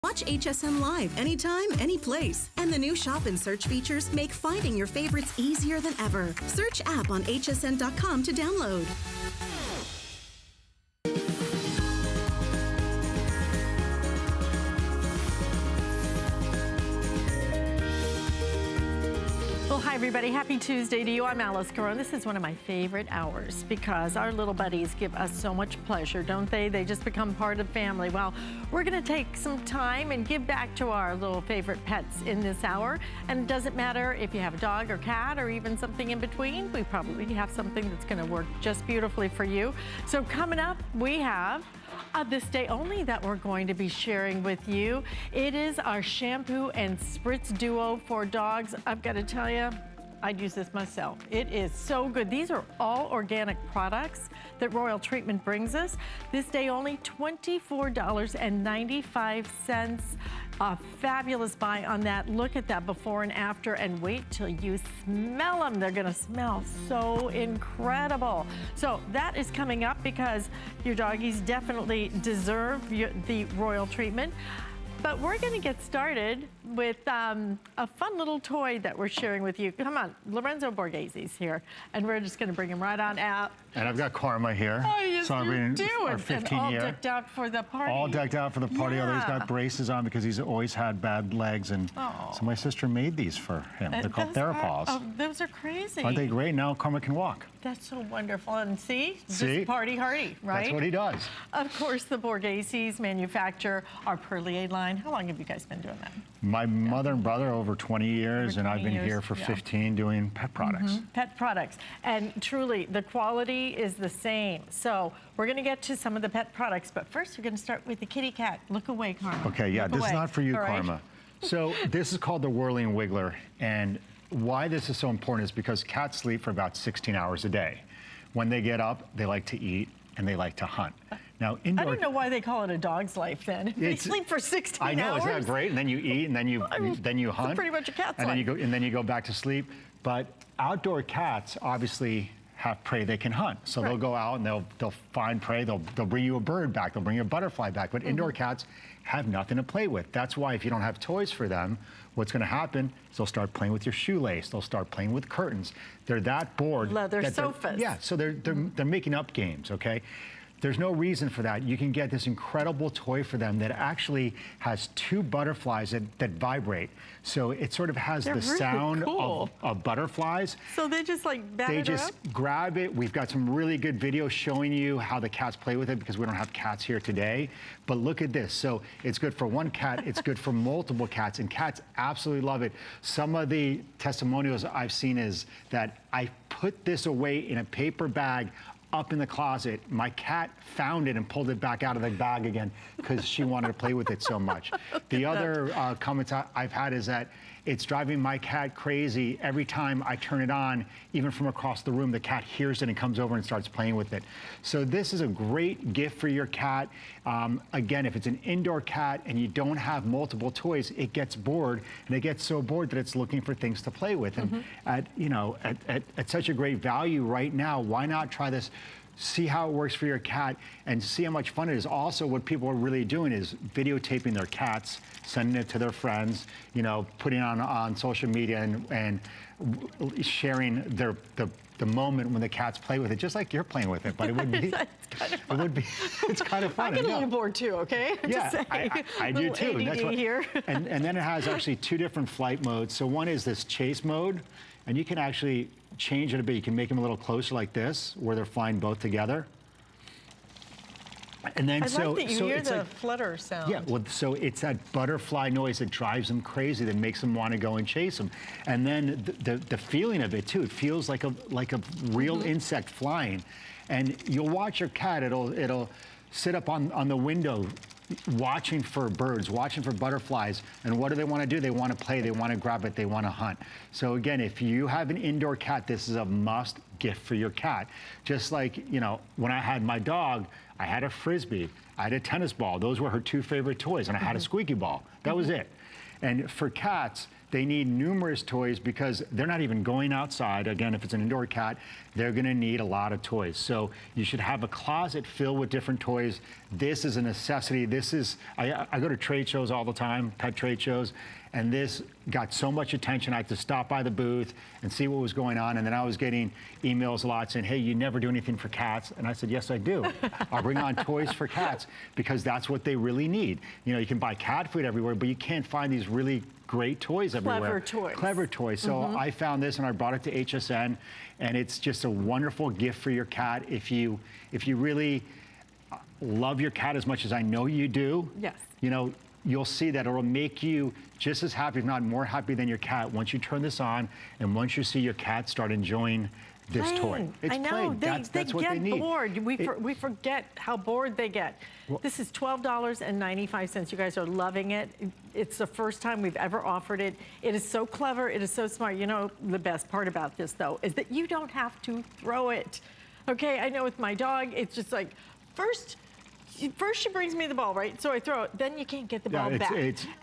Watch HSN Live anytime, any place. And the new Shop and Search features make finding your favorites easier than ever. Search app on hsn.com to download. Well, hi everybody. Happy Tuesday to you. I'm Alice Caron. This is one of my favorite hours because our little buddies give us so much pleasure, don't they? They just become part of family. Well, we're going to take some time and give back to our little favorite pets in this hour. And it doesn't matter if you have a dog or cat or even something in between. We probably have something that's going to work just beautifully for you. So coming up, we have this day only that we're going to be sharing with you. It is our Shampoo and Spritz Duo for dogs. I've got to tell you, I'd use this myself. It is so good. These are all organic products that Royal Treatment brings us. This day only, $24.95. A fabulous buy on that. Look at that before and after, and wait till you smell them. They're gonna smell so incredible. So that is coming up because your doggies definitely deserve the Royal Treatment. But we're gonna get started with a fun little toy that we're sharing with you. Come on, Lorenzo Borghesi's here, and we're just gonna bring him right on out. And I've got Karma here. Oh, yes, you do. Our 15 all year. decked out for the party. All decked out for the party. Yeah. Although he's got braces on because he's always had bad legs. And so my sister made these for him. They're called Therapaws. Oh, those are crazy. Aren't they great? Now Karma can walk. That's so wonderful. And see? Just party hardy, right? That's what he does. Of course, the Borghesi's manufacture our Perlier line. How long have you guys been doing that? My mother and brother over 20 years, and I've been here for 15 doing pet products. Pet products. And truly, the quality is the same. So we're going to get to some of the pet products, but first we're going to start with the kitty cat. Look away, Karma. Okay, yeah, this is not for you, All right. Karma. So this is called the Whirling Wiggler, and why this is so important is because cats sleep for about 16 hours a day. When they get up, they like to eat and they like to hunt. Now, I don't know why they call it a dog's life then. They sleep for 16 hours. I know, isn't that great? And then you eat, and then you hunt. It's pretty much a cat's and life. Then you go back to sleep. But outdoor cats obviously have prey they can hunt. So they'll go out and they'll find prey. They'll bring you a bird back. They'll bring you a butterfly back. But indoor cats have nothing to play with. That's why if you don't have toys for them, what's going to happen is they'll start playing with your shoelace. They'll start playing with curtains. They're that bored. Leather sofas. Yeah, so they're making up games, okay? There's no reason for that. You can get this incredible toy for them that actually has 2 butterflies that vibrate. So it sort of has the sound of butterflies. So they just like bat They it just up? grab it. We've got some really good videos showing you how the cats play with it because we don't have cats here today. But look at this. So it's good for one cat. It's good for multiple cats. And cats absolutely love it. Some of the testimonials I've seen is that I put this away in a paper bag up in the closet. My cat found it and pulled it back out of the bag again because she wanted to play with it so much. The other comments I've had is that it's driving my cat crazy. Every time I turn it on, even from across the room, the cat hears it and comes over and starts playing with it. So this is a great gift for your cat. Again, if it's an indoor cat and you don't have multiple toys, it gets bored, and it gets so bored that it's looking for things to play with. And at such a great value right now, why not try this? See how it works for your cat and see how much fun it is. Also, what people are really doing is videotaping their cats, sending it to their friends, putting it on social media and sharing the moment when the cats play with it, just like you're playing with it. But it would be, it's kind of fun. I get a little bored too, okay? Yeah, I do too. That's what, here. and then it has actually 2 different flight modes. So one is this chase mode, and you can actually change it a bit. You can make them a little closer like this, where they're flying both together. And then I like that you hear the flutter sound. Yeah, well, so it's that butterfly noise that drives them crazy, that makes them want to go and chase them. And then the feeling of it too, it feels like a real insect flying. And you'll watch your cat, it'll sit up on the window watching for birds, watching for butterflies, and what do they want to do? They want to play, they want to grab it, they want to hunt. So again, if you have an indoor cat, this is a must gift for your cat. Just like, when I had my dog, I had a Frisbee, I had a tennis ball. Those were her 2 favorite toys, and I had a squeaky ball. That was it. And for cats, they need numerous toys because they're not even going outside. Again, if it's an indoor cat, they're gonna need a lot of toys. So you should have a closet filled with different toys. This is a necessity. This is, I go to trade shows all the time, pet trade shows, and this got so much attention. I had to stop by the booth and see what was going on. And then I was getting emails a lot saying, hey, you never do anything for cats. And I said, yes, I do. I'll bring on toys for cats because that's what they really need. You know, you can buy cat food everywhere, but you can't find these really great toys everywhere. Clever toys. Clever toys. So I found this and I brought it to HSN, and it's just a wonderful gift for your cat. If you really love your cat as much as I know you do, yes, you know, you'll see that it'll make you just as happy, if not more happy than your cat once you turn this on and once you see your cat start enjoying this toy. It's I know, playing. That's what they need. They get bored. We forget how bored they get. Well, this is $12.95. You guys are loving it. It's the first time we've ever offered it. It is so clever. It is so smart. You know, the best part about this, though, is that you don't have to throw it. Okay, I know with my dog, it's just like, first she brings me the ball, right? So I throw it, then you can't get the ball back.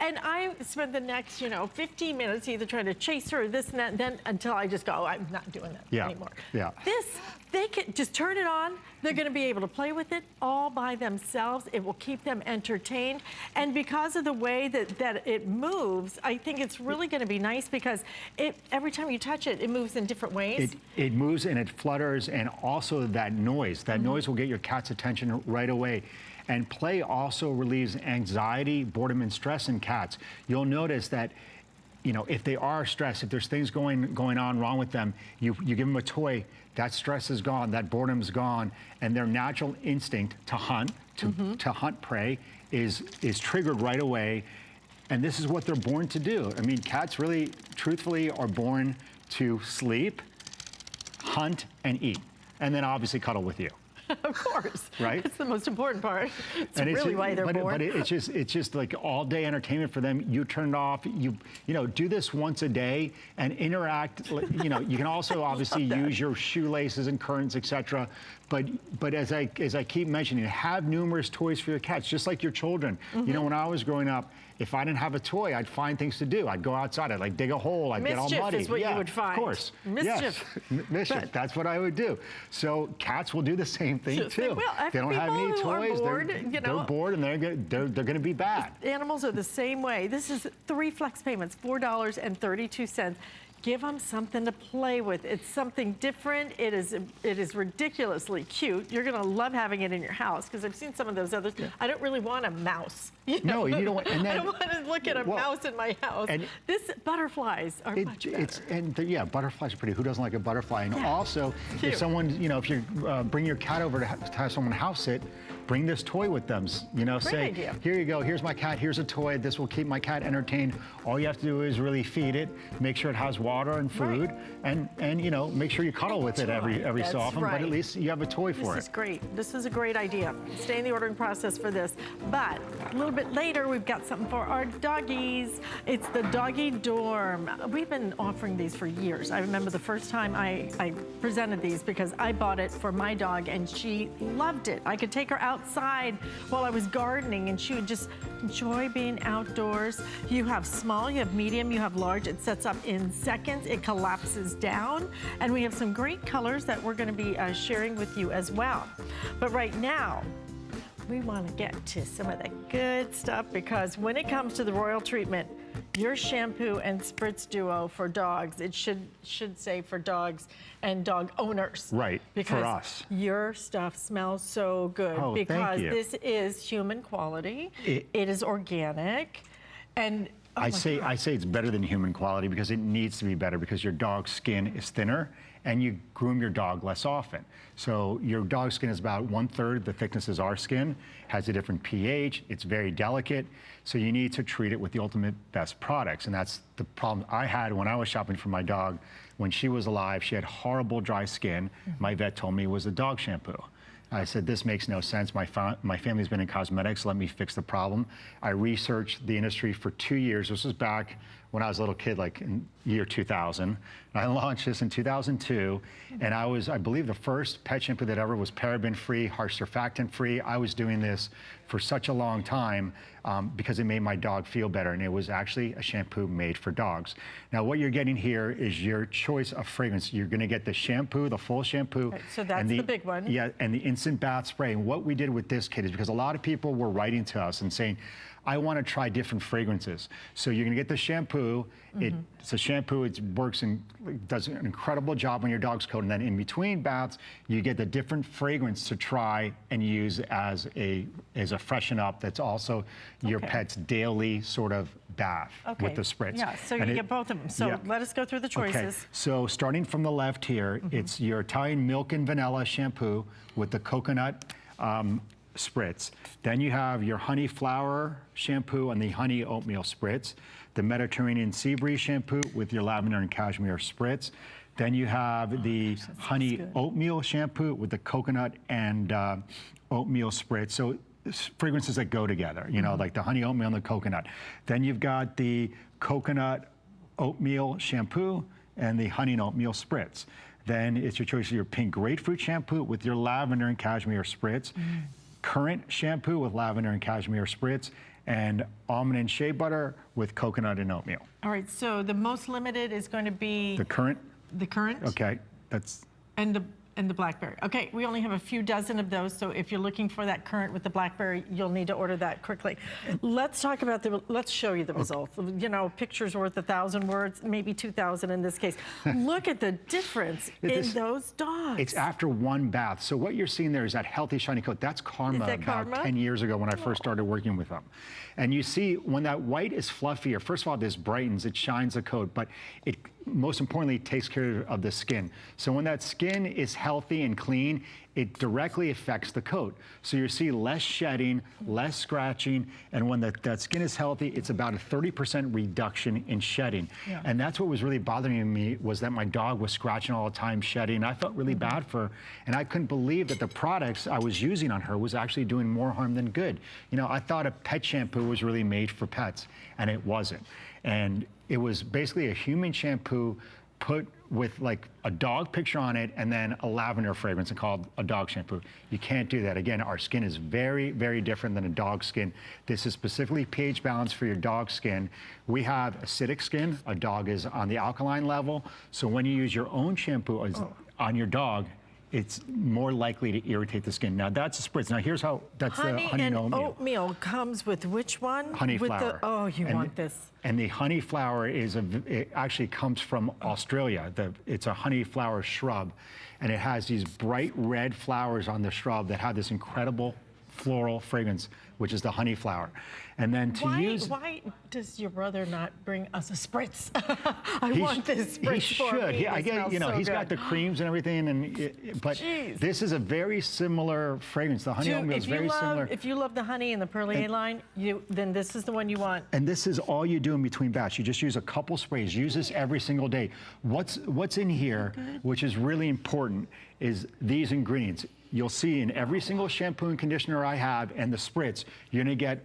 And I spent the next, 15 minutes either trying to chase her or this and that, and then until I just go, I'm not doing that anymore. Yeah. This, they can just turn it on. They're gonna be able to play with it all by themselves. It will keep them entertained. And because of the way that it moves, I think it's really gonna be nice because every time you touch it, it moves in different ways. It moves and it flutters, and also that noise. That noise will get your cat's attention right away. And play also relieves anxiety, boredom, and stress in cats. You'll notice that, if they are stressed, if there's things going on wrong with them, you give them a toy, that stress is gone, that boredom's gone, and their natural instinct to hunt, to hunt prey is triggered right away. And this is what they're born to do. I mean, cats really, truthfully, are born to sleep, hunt, and eat. And then obviously cuddle with you. Of course. Right? That's the most important part. It's and really why they're born. But it's just like all day entertainment for them. You turn it off. You do this once a day and interact. You can also obviously use your shoelaces and curtains, etc. But as I keep mentioning, have numerous toys for your cats, just like your children. When I was growing up, if I didn't have a toy, I'd find things to do. I'd go outside, I'd like dig a hole, I'd get all muddy. Mischief is what you would find. Of course. Mischief. Yes. Mischief, that's what I would do. So cats will do the same thing too. They don't have any toys, they're bored and they're gonna be bad. Animals are the same way. This is 3 flex payments, $4.32. Give them something to play with. It's something different. It is ridiculously cute. You're gonna love having it in your house because I've seen some of those others. Yeah. I don't really want a mouse. No, you don't. And then, I don't want to look at a mouse in my house. This butterflies are much better. Butterflies are pretty. Who doesn't like a butterfly? And also, if someone, if you bring your cat over to have someone house sit, bring this toy with them. Say, idea. Here you go. Here's my cat. Here's a toy. This will keep my cat entertained. All you have to do is really feed it. Make sure it has water and food, and make sure you cuddle with it every so often. But at least you have a toy for it. This is great. This is a great idea. Stay in the ordering process for this. But a little bit later, we've got something for our doggies. It's the Doggy Door. We've been offering these for years. I remember the first time I presented these because I bought it for my dog and she loved it. I could take her outside while I was gardening and she would just enjoy being outdoors. You have small, you have medium, you have large. It sets up in seconds. It collapses down. And we have some great colors that we're going to be sharing with you as well. But right now, we want to get to some of the good stuff because when it comes to the royal treatment, your Shampoo and Spritz Duo for dogs, it should say for dogs and dog owners. Right, because for us. Your stuff smells so good because this is human quality. It is organic. And I say it's better than human quality because it needs to be better because your dog's skin is thinner and you groom your dog less often. So your dog's skin is about 1/3 the thickness as our skin, has a different pH, it's very delicate, so you need to treat it with the ultimate best products. And that's the problem I had when I was shopping for my dog. When she was alive, she had horrible dry skin. My vet told me it was the dog shampoo. I said, this makes no sense. My family's been in cosmetics. Let me fix the problem. I researched the industry for 2 years. This was back when I was a little kid, like in year 2000. I launched this in 2002, and I believe the first pet shampoo that ever was paraben-free, harsh surfactant-free. I was doing this for such a long time. because it made my dog feel better, and it was actually a shampoo made for dogs. Now, what you're getting here is your choice of fragrance. You're going to get the shampoo, the full shampoo. Right, so that's the big one. Yeah, and the instant bath spray. And what we did with this kit is because a lot of people were writing to us and saying, I want to try different fragrances. So you're going to get the shampoo. It's a shampoo. It works and does an incredible job on your dog's coat. And then in between baths, you get the different fragrance to try and use as a freshen up. That's also your pet's daily sort of bath with the spritz. Yeah, so you get both of them. So let us go through the choices. Okay. So starting from the left here, it's your Italian milk and vanilla shampoo with the coconut spritz. Then you have your honey flower shampoo and the honey oatmeal spritz. The Mediterranean sea breeze shampoo with your lavender and cashmere spritz. Then you have the honey oatmeal shampoo with the coconut and oatmeal spritz. So fragrances that go together, you know, like the honey oatmeal and the coconut. Then you've got the coconut oatmeal shampoo and the honey and oatmeal spritz. Then it's your choice of your pink grapefruit shampoo with your lavender and cashmere spritz. Currant shampoo with lavender and cashmere spritz, and almond and shea butter with coconut and oatmeal. All right, so the most limited is going to be the currant. The currant. Okay, that's. And the blackberry. Okay, we only have a few dozen of those, so if you're looking for that currant with the blackberry, you'll need to order that quickly. Let's talk about let's show you the results. You know, picture's worth 1,000 words, maybe 2,000 in this case. Look at the difference in those dogs. It's after one bath. So what you're seeing there is that healthy, shiny coat. That's Karma about 10 years ago when I first started working with them. And you see when that white is fluffier, first of all, this brightens, it shines the coat, but it most importantly takes care of the skin. So when that skin is healthy and clean, it directly affects the coat. So you see less shedding, less scratching, and when that skin is healthy, it's about a 30% reduction in shedding. Yeah. And that's what was really bothering me, was that my dog was scratching all the time, shedding. I felt really bad for her, and I couldn't believe that the products I was using on her was actually doing more harm than good. You know, I thought a pet shampoo was really made for pets, and it wasn't. And it was basically a human shampoo put with like a dog picture on it and then a lavender fragrance and called a dog shampoo. You can't do that. Again, our skin is very, very different than a dog's skin. This is specifically pH balanced for your dog's skin. We have acidic skin. A dog is on the alkaline level. So when you use your own shampoo on your dog, it's more likely to irritate the skin. Now that's a spritz. Now here's how, that's the honey and oatmeal comes with which one? Honey flower. Oh, you want this. And the honey flower it actually comes from Australia. It's a honey flower shrub, and it has these bright red flowers on the shrub that have this incredible floral fragrance, which is the honey flower. And then why does your brother not bring us a spritz? I want this spritz. He should. I get, you know, he's got the creams and everything, but this is a very similar fragrance. The honey oatmeal is very similar. If you love the honey and the Perlier line, then this is the one you want. And this is all you do in between baths. You just use a couple sprays. Use this every single day. What's in here, which is really important, is these ingredients. You'll see in every single shampoo and conditioner I have and the spritz, you're gonna get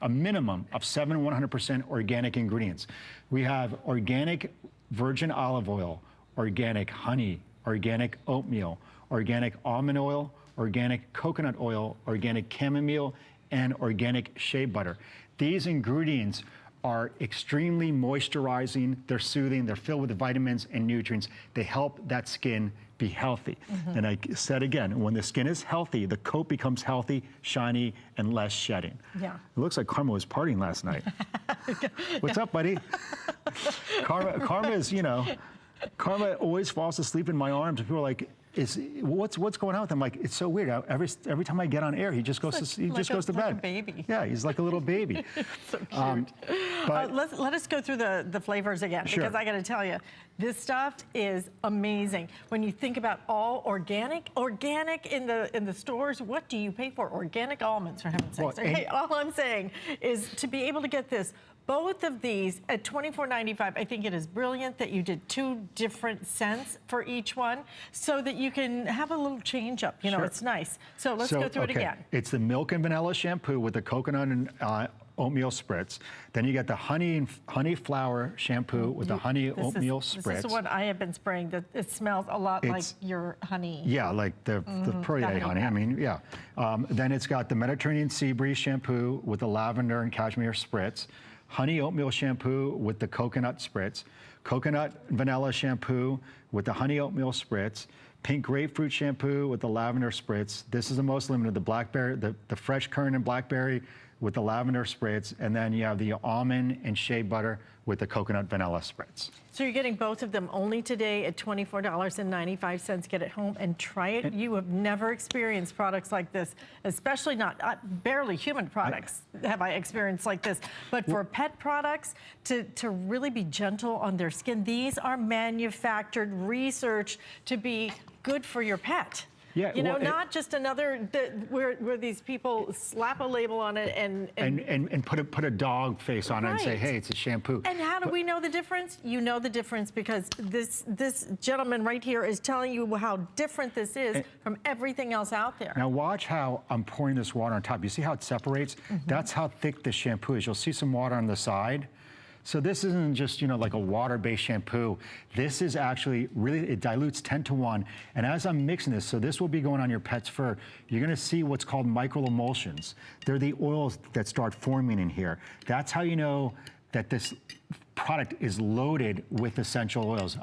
a minimum of 7 100% organic ingredients. We have organic virgin olive oil, organic honey, organic oatmeal, organic almond oil, organic coconut oil, organic chamomile, and organic shea butter. These ingredients are extremely moisturizing, they're soothing, they're filled with vitamins and nutrients. They help that skin be healthy. And I said again, when the skin is healthy, the coat becomes healthy, shiny, and less shedding. Yeah. It looks like Karma was partying last night. What's up, buddy? Karma is, you know, Karma always falls asleep in my arms. People are like, what's going on with him? Like, it's so weird. Every time I get on air, he just goes to bed. Like a baby. Yeah, he's like a little baby. So cute. But let us go through the flavors again, because I got to tell you, this stuff is amazing. When you think about all organic in the stores, what do you pay for? Organic almonds, for heaven's sakes. Hey, all I'm saying is to be able to get this. Both of these at $24.95, I think it is brilliant that you did 2 different scents for each one so that you can have a little change up. You know, it's nice. So let's go through it again. It's the milk and vanilla shampoo with the coconut and oatmeal spritz. Then you get the honey flower shampoo with the honey oatmeal spritz. This is what I have been spraying. That it smells a lot like your honey. Yeah, like the Perrier honey. I mean, yeah. Then it's got the Mediterranean Sea Breeze shampoo with the lavender and cashmere spritz, honey oatmeal shampoo with the coconut spritz, coconut vanilla shampoo with the honey oatmeal spritz, pink grapefruit shampoo with the lavender spritz. This is the most limited, the blackberry, the fresh currant and blackberry with the lavender spritz, and then you have the almond and shea butter with the coconut vanilla spritz. So you're getting both of them only today at $24.95. Get it home and try it. You have never experienced products like this, especially not, barely human products have I experienced like this. But for pet products, to really be gentle on their skin, these are manufactured, researched to be good for your pet. Yeah, you know, not just another where these people slap a label on it and put a dog face on it and say, hey, it's a shampoo. And how do we know the difference? You know the difference because this gentleman right here is telling you how different this is from everything else out there. Now watch how I'm pouring this water on top. You see how it separates? That's how thick the shampoo is. You'll see some water on the side. So this isn't just, you know, like a water-based shampoo. This is actually really, it dilutes 10 to 1. And as I'm mixing this, so this will be going on your pet's fur, you're gonna see what's called microemulsions. They're the oils that start forming in here. That's how you know that this product is loaded with essential oils.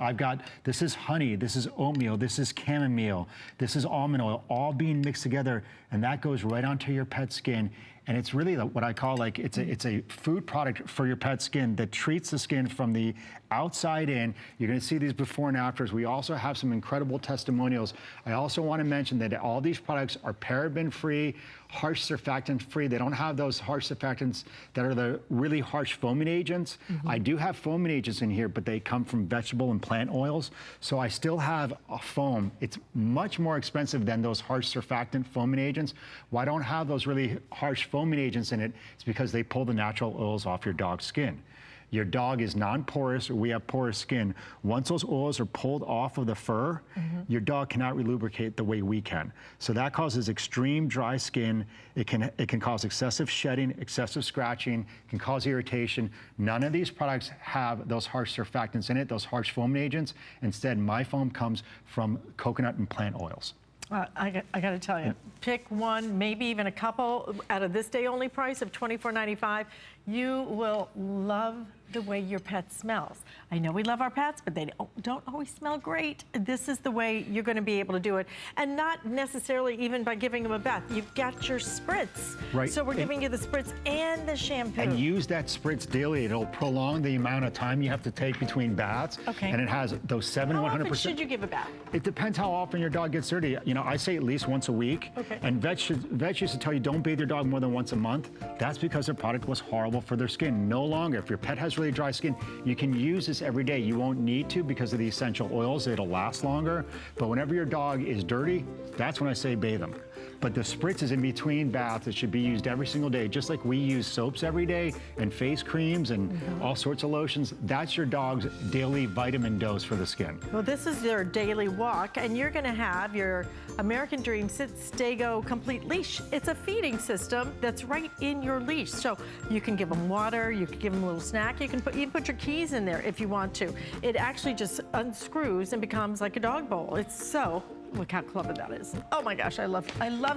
This is honey, this is oatmeal, this is chamomile, this is almond oil, all being mixed together, and that goes right onto your pet's skin. And it's really what I call like, it's a food product for your pet's skin that treats the skin from the outside in. You're gonna see these before and afters. We also have some incredible testimonials. I also wanna mention that all these products are paraben-free, harsh surfactant-free. They don't have those harsh surfactants that are the really harsh foaming agents. I do have foaming agents in here, but they come from vegetable and plant oils. So I still have a foam. It's much more expensive than those harsh surfactant foaming agents. Why don't have those really harsh foaming agents in it? It's because they pull the natural oils off your dog's skin. Your dog is non-porous, or we have porous skin. Once those oils are pulled off of the fur, your dog cannot relubricate the way we can. So that causes extreme dry skin. It can cause excessive shedding, excessive scratching, can cause irritation. None of these products have those harsh surfactants in it, those harsh foaming agents. Instead, my foam comes from coconut and plant oils. I got to tell you, pick one, maybe even a couple out of this day only price of $24.95. You will love the way your pet smells. I know we love our pets, but they don't always smell great. This is the way you're going to be able to do it. And not necessarily even by giving them a bath. You've got your spritz. Right. So we're giving you the spritz and the shampoo. And use that spritz daily. It'll prolong the amount of time you have to take between baths. Okay. And it has those 100%. How often should you give a bath? It depends how often your dog gets dirty. You know, I say at least once a week. Okay. And vets used to tell you don't bathe your dog more than once a month. That's because the product was horrible for their skin. No longer. If your pet has really dry skin, you can use this every day. You won't need to because of the essential oils. It'll last longer. But whenever your dog is dirty, that's when I say bathe them. But the spritz is in between baths. It should be used every single day, just like we use soaps every day and face creams and all sorts of lotions. That's your dog's daily vitamin dose for the skin. Well, this is their daily walk, and you're going to have your American Dream Sit, Stay, Go Complete Leash. It's a feeding system that's right in your leash. So you can give them water, you can give them a little snack, you can put your keys in there if you want to. It actually just unscrews and becomes like a dog bowl. It's so... Look how clever that is. Oh my gosh, I love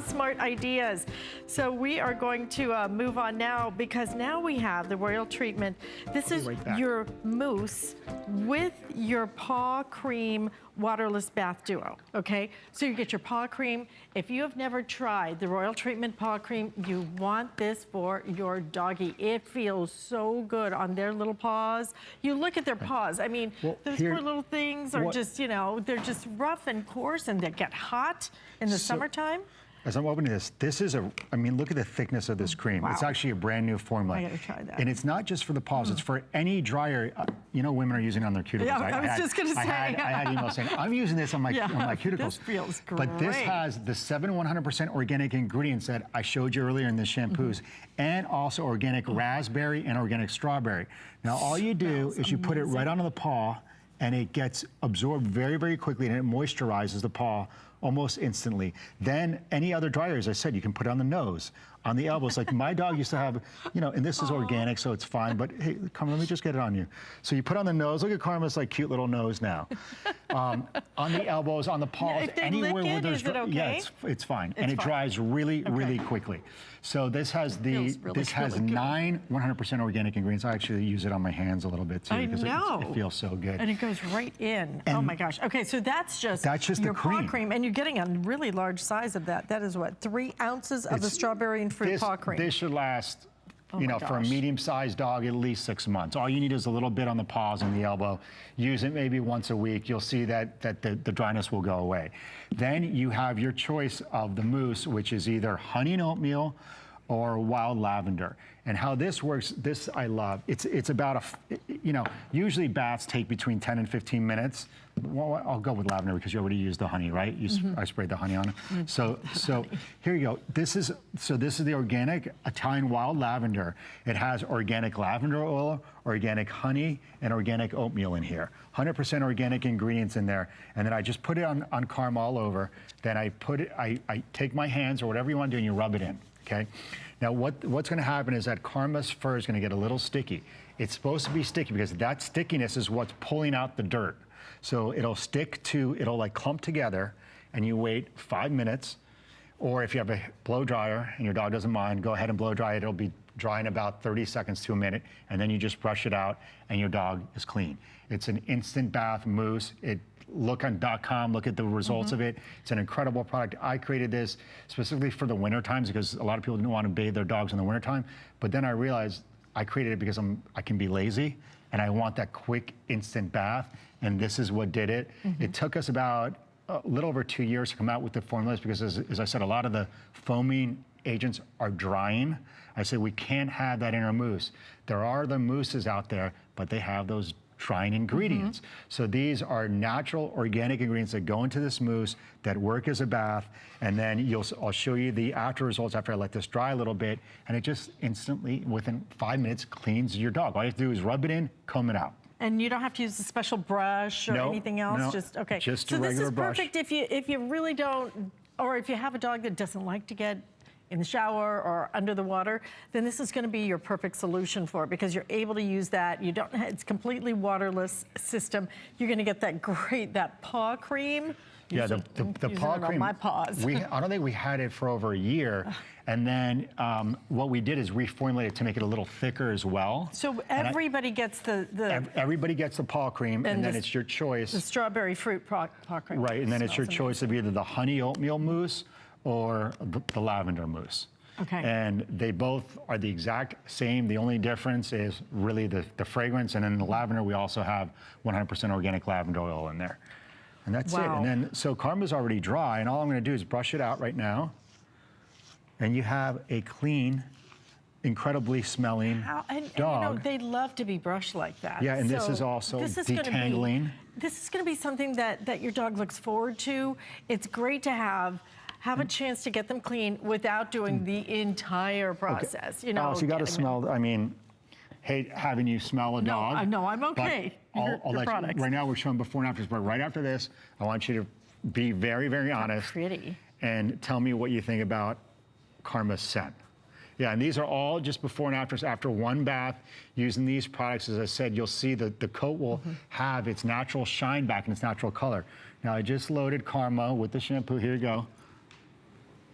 smart ideas. So we are going to move on now because now we have the Royal Treatment. This is your mousse with your paw cream waterless bath duo, okay? So you get your paw cream. If you have never tried the Royal Treatment paw cream, you want this for your doggy. It feels so good on their little paws. You look at their paws. I mean, those poor little things are just, you know, they're just rough and coarse and they get hot in the summertime. As I'm opening this is I mean, look at the thickness of this cream. Wow. It's actually a brand new formula. I gotta try that. And it's not just for the paws, it's for any dryer. You know, women are using on their cuticles. Yeah, I was just gonna say. I had emails saying, I'm using this on my, on my cuticles. This feels great. But this has the 100% organic ingredients that I showed you earlier in the shampoos, and also organic raspberry and organic strawberry. Now, all you do is you put it right onto the paw, and it gets absorbed very, very quickly, and it moisturizes the paw almost instantly. Then any other dryer, as I said, you can put it on the nose, on the elbows. Like my dog used to have, you know, and this is organic, so it's fine, but hey, come, let me just get it on you. So you put on the nose, look at Karma's like cute little nose now. On the elbows, on the paws, If they anywhere lick where it, there's, is it okay? yeah, it's fine. And it fine. dries really, really quickly. So this has feels really good. 9 100% organic ingredients. I actually use it on my hands a little bit too, because it feels so good. And it goes right in. Oh my gosh. Okay, so that's just your the cream. paw cream, and you're getting a really large size of that. That is what, 3 ounces of the strawberry and fruit paw cream. This should last, you know, for a medium-sized dog, at least 6 months. All you need is a little bit on the paws and the elbow. Use it maybe once a week. You'll see that the dryness will go away. Then you have your choice of the mousse, which is either honey and oatmeal or wild lavender. And how this works, this I love. It's about you know, usually baths take between 10 and 15 minutes. Well, I'll go with lavender because you already used the honey, right? I sprayed the honey on it. So here you go. This is the organic Italian wild lavender. It has organic lavender oil, organic honey, and organic oatmeal in here. 100% organic ingredients in there. And then I just put it on Karma all over. Then I take my hands or whatever you want to do and you rub it in. Okay. Now what's going to happen is that Karma's fur is going to get a little sticky. It's supposed to be sticky because that stickiness is what's pulling out the dirt. So it'll it'll like clump together, and you wait 5 minutes. Or if you have a blow dryer and your dog doesn't mind, go ahead and blow dry it. It'll be dry in about 30 seconds to a minute, and then you just brush it out and your dog is clean. It's an instant bath mousse. Look on .com, look at the results of it. It's an incredible product. I created this specifically for the winter times because a lot of people don't want to bathe their dogs in the winter time. But then I realized I created it because I can be lazy and I want that quick instant bath. And this is what did it. It took us about a little over 2 years to come out with the formulas because as I said, a lot of the foaming agents are drying. I said, we can't have that in our mousse. There are the mousses out there, but they have those drying ingredients. So these are natural organic ingredients that go into this mousse that work as a bath, and then I'll show you the after results after I let this dry a little bit, and it just instantly, within 5 minutes, cleans your dog. All you have to do is rub it in, comb it out. And you don't have to use a special brush or anything else? No, just okay. Just so a regular brush. This is perfect if you really don't, or if you have a dog that doesn't like to get in the shower or under the water, then this is going to be your perfect solution for it because you're able to use that. You don't. It's completely waterless system. You're going to get that paw cream. Yeah, the paw cream. On my paws. I don't think we had it for over a year, and then what we did is reformulate it to make it a little thicker as well. So everybody gets everybody gets the paw cream, and then it's your choice. The strawberry fruit paw cream. Right, and then it's your choice of either the honey oatmeal mousse or the lavender mousse. Okay. And they both are the exact same. The only difference is really the fragrance, and in the lavender we also have 100% organic lavender oil in there. And that's it. And then, so Karma's already dry, and all I'm gonna do is brush it out right now. And you have a clean, incredibly smelling dog. And you know, they love to be brushed like that. Yeah, and so this is also detangling. This is gonna be something that your dog looks forward to. It's great to have a chance to get them clean without doing the entire process. Okay. You know, so you gotta smell, I mean, hate having you smell a dog. No, I'm okay. I'll let you, right now we're showing before and afters, but right after this, I want you to be very, very honest. Pretty. And tell me what you think about Karma's scent. Yeah, and these are all just before and afters. After one bath, using these products, as I said, you'll see that the coat will have its natural shine back and its natural color. Now, I just loaded Karma with the shampoo. Here you go.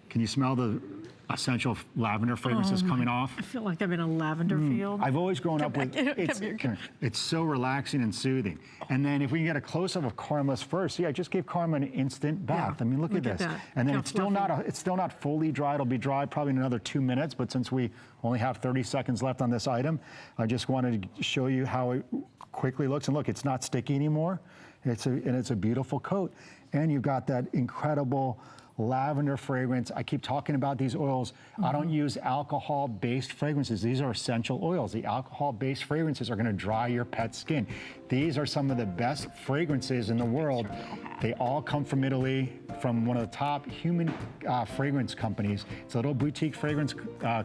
Can you smell the essential lavender fragrances coming off? I feel like I'm in a lavender field. I've always grown up with it's so relaxing and soothing. And then if we can get a close-up of Karma's first, I just gave Karma an instant bath. I mean, look at this. And then it's still not fully dry. It'll be dry probably in another 2 minutes. But since we only have 30 seconds left on this item, I just wanted to show you how it quickly looks. And look, it's not sticky anymore. It's a beautiful coat. And you've got that incredible lavender fragrance. I keep talking about these oils. I don't use alcohol-based fragrances. These are essential oils. The alcohol-based fragrances are gonna dry your pet's skin. These are some of the best fragrances in the world. They all come from Italy, from one of the top human fragrance companies. It's a little boutique fragrance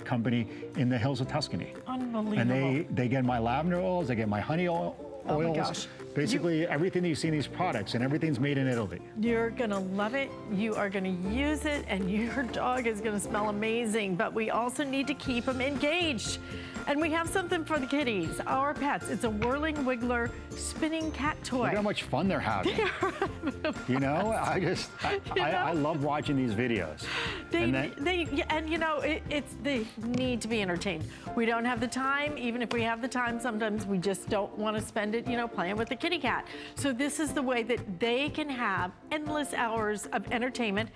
company in the hills of Tuscany. Unbelievable. And they get my lavender oils, they get my honey oil, oils, gosh. basically everything that you see in these products, and everything's made in Italy. You're gonna love it, you are gonna use it, and your dog is gonna smell amazing, but we also need to keep them engaged. And we have something for the kitties, our pets. It's a Whirling Wiggler spinning cat toy. Look how much fun they're having. You know, I love watching these videos. They need to be entertained. We don't have the time. Even if we have the time, sometimes we just don't want to spend it, playing with the kitty cat. So this is the way that they can have endless hours of entertainment.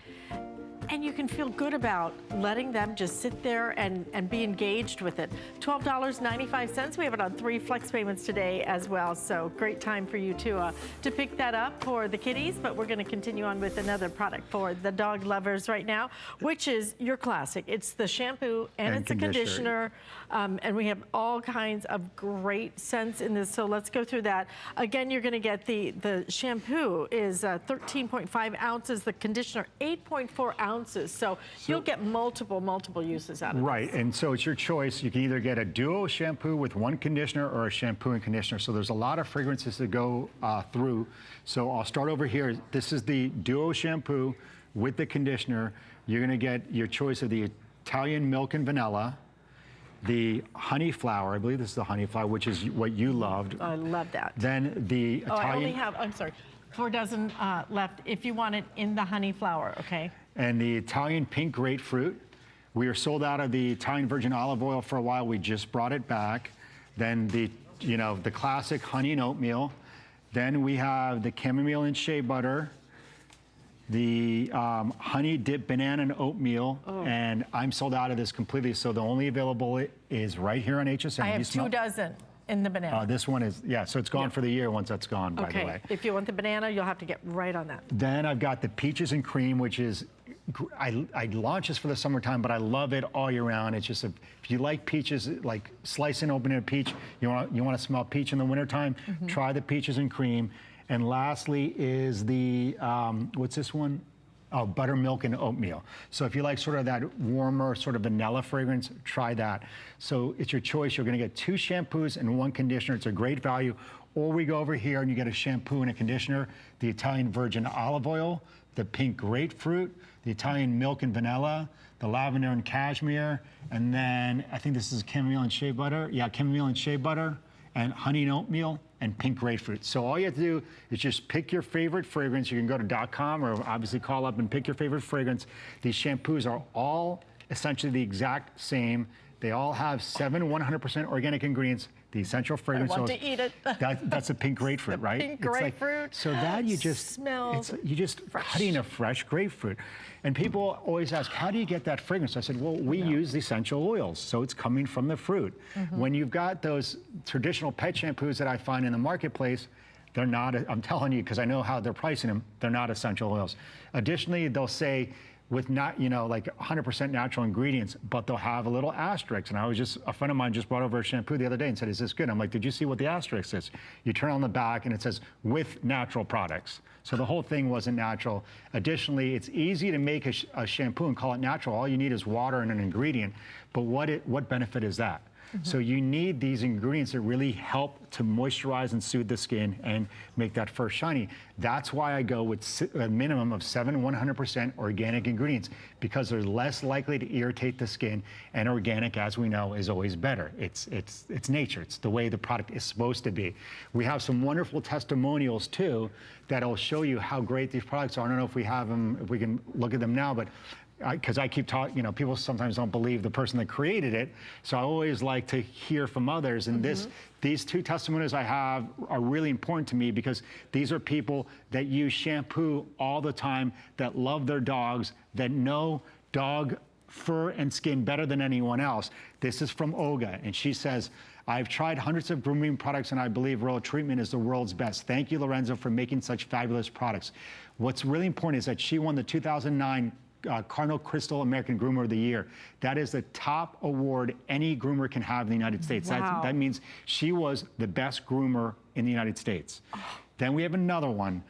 And you can feel good about letting them just sit there and be engaged with it. $12.95. We have it on 3 flex payments today as well. So great time for you to pick that up for the kitties. But we're going to continue on with another product for the dog lovers right now, which is your classic. It's the shampoo and it's a conditioner. And we have all kinds of great scents in this. So let's go through that. Again, you're going to get the shampoo is 13.5 ounces. The conditioner, 8.4 ounces. So you'll get multiple uses out of it. Right, and so it's your choice. You can either get a duo shampoo with 1 conditioner or a shampoo and conditioner. So there's a lot of fragrances to go through. So I'll start over here. This is the duo shampoo with the conditioner. You're gonna get your choice of the Italian milk and vanilla, the honey flower, I believe this is the honey flower, which is what you loved. I love that. Then the Italian... I only have, I'm sorry, 4 dozen left if you want it in the honey flower, okay? And the Italian pink grapefruit. We were sold out of the Italian virgin olive oil for a while. We just brought it back. Then the classic honey and oatmeal. Then we have the chamomile and shea butter, the honey dip banana and oatmeal. And I'm sold out of this completely. So the only available is right here on HSN. I have 2 dozen. In the banana. This one is, so it's gone for the year once that's gone, by the way. If you want the banana, you'll have to get right on that. Then I've got the peaches and cream, which is, I launched this for the summertime, but I love it all year round. It's just, if you like peaches, like slicing open a peach, you want to smell peach in the wintertime, try the peaches and cream. And lastly is the, what's this one? Oh, buttermilk and oatmeal. So if you like sort of that warmer sort of vanilla fragrance, try that. So it's your choice. You're gonna get 2 shampoos and 1 conditioner. It's a great value. Or we go over here and you get a shampoo and a conditioner, the Italian virgin olive oil, the pink grapefruit, the Italian milk and vanilla, the lavender and cashmere, and then I think this is chamomile and shea butter. Yeah, chamomile and shea butter, and honey and oatmeal, and pink grapefruit. So all you have to do is just pick your favorite fragrance. You can go to .com or obviously call up and pick your favorite fragrance. These shampoos are all essentially the exact same. They all have 7 100% organic ingredients. The essential fragrance. I want to eat it. That's a pink grapefruit, right? Pink grapefruit. So that you just smells. You just cutting a fresh grapefruit. And people always ask, how do you get that fragrance? I said, well, we use the essential oils, so it's coming from the fruit. When you've got those traditional pet shampoos that I find in the marketplace, they're not, I'm telling you, because I know how they're pricing them, they're not essential oils. Additionally, they'll say, with not, like 100% natural ingredients, but they'll have a little asterisk. And a friend of mine just brought over a shampoo the other day and said, is this good? I'm like, did you see what the asterisk is? You turn on the back and it says, with natural products. So the whole thing wasn't natural. Additionally, it's easy to make a shampoo and call it natural. All you need is water and an ingredient. But what benefit is that? So you need these ingredients that really help to moisturize and soothe the skin and make that fur shiny. That's why I go with a minimum of 7 100% organic ingredients, because they're less likely to irritate the skin, and organic, as we know, is always better. It's nature. It's the way the product is supposed to be. We have some wonderful testimonials too that'll show you how great these products are. I don't know if we have them, if we can look at them now, but because I keep talking, people sometimes don't believe the person that created it. So I always like to hear from others. And these 2 testimonials I have are really important to me, because these are people that use shampoo all the time, that love their dogs, that know dog fur and skin better than anyone else. This is from Olga, and she says, I've tried hundreds of grooming products and I believe Royal Treatment is the world's best. Thank you, Lorenzo, for making such fabulous products. What's really important is that she won the 2009 Cardinal Crystal American Groomer of the Year. That is the top award any groomer can have in the United States. Wow. That means she was the best groomer in the United States. Then we have another one.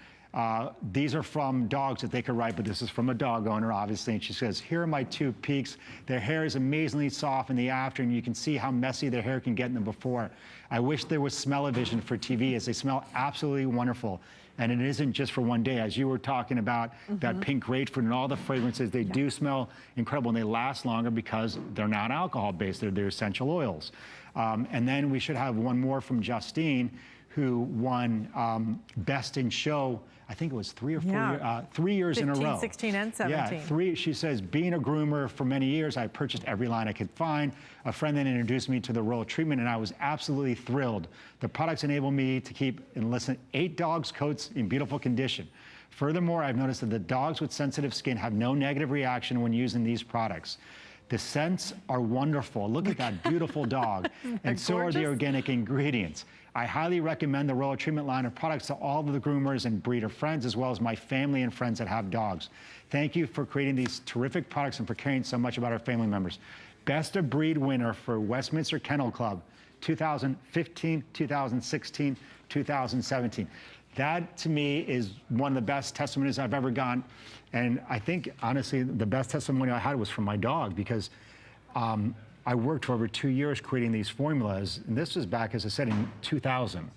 These are from dogs that they could write, but this is from a dog owner, obviously. And she says, here are my 2 peaks. Their hair is amazingly soft in the after, and you can see how messy their hair can get in the before. I wish there was smell-o-vision for TV, as they smell absolutely wonderful. And it isn't just for one day. As you were talking about that pink grapefruit and all the fragrances, they do smell incredible, and they last longer because they're not alcohol-based. They're essential oils. And then we should have one more from Justine, who won Best in Show, I think it was 3 or 4 3 years in a row. 15, 16, and 17. Yeah, 3. She says, being a groomer for many years, I purchased every line I could find. A friend then introduced me to the royal treatment, and I was absolutely thrilled. The products enable me to keep, and listen, 8 dogs' coats in beautiful condition. Furthermore, I've noticed that the dogs with sensitive skin have no negative reaction when using these products. The scents are wonderful. Look at that beautiful dog. And so are the organic ingredients. I highly recommend the Royal Treatment line of products to all of the groomers and breeder friends, as well as my family and friends that have dogs. Thank you for creating these terrific products and for caring so much about our family members. Best of Breed winner for Westminster Kennel Club, 2015, 2016, 2017. That, to me, is one of the best testimonies I've ever gotten. And I think, honestly, the best testimony I had was from my dog, because I worked for over 2 years creating these formulas. And this was back, as I said, in 2000.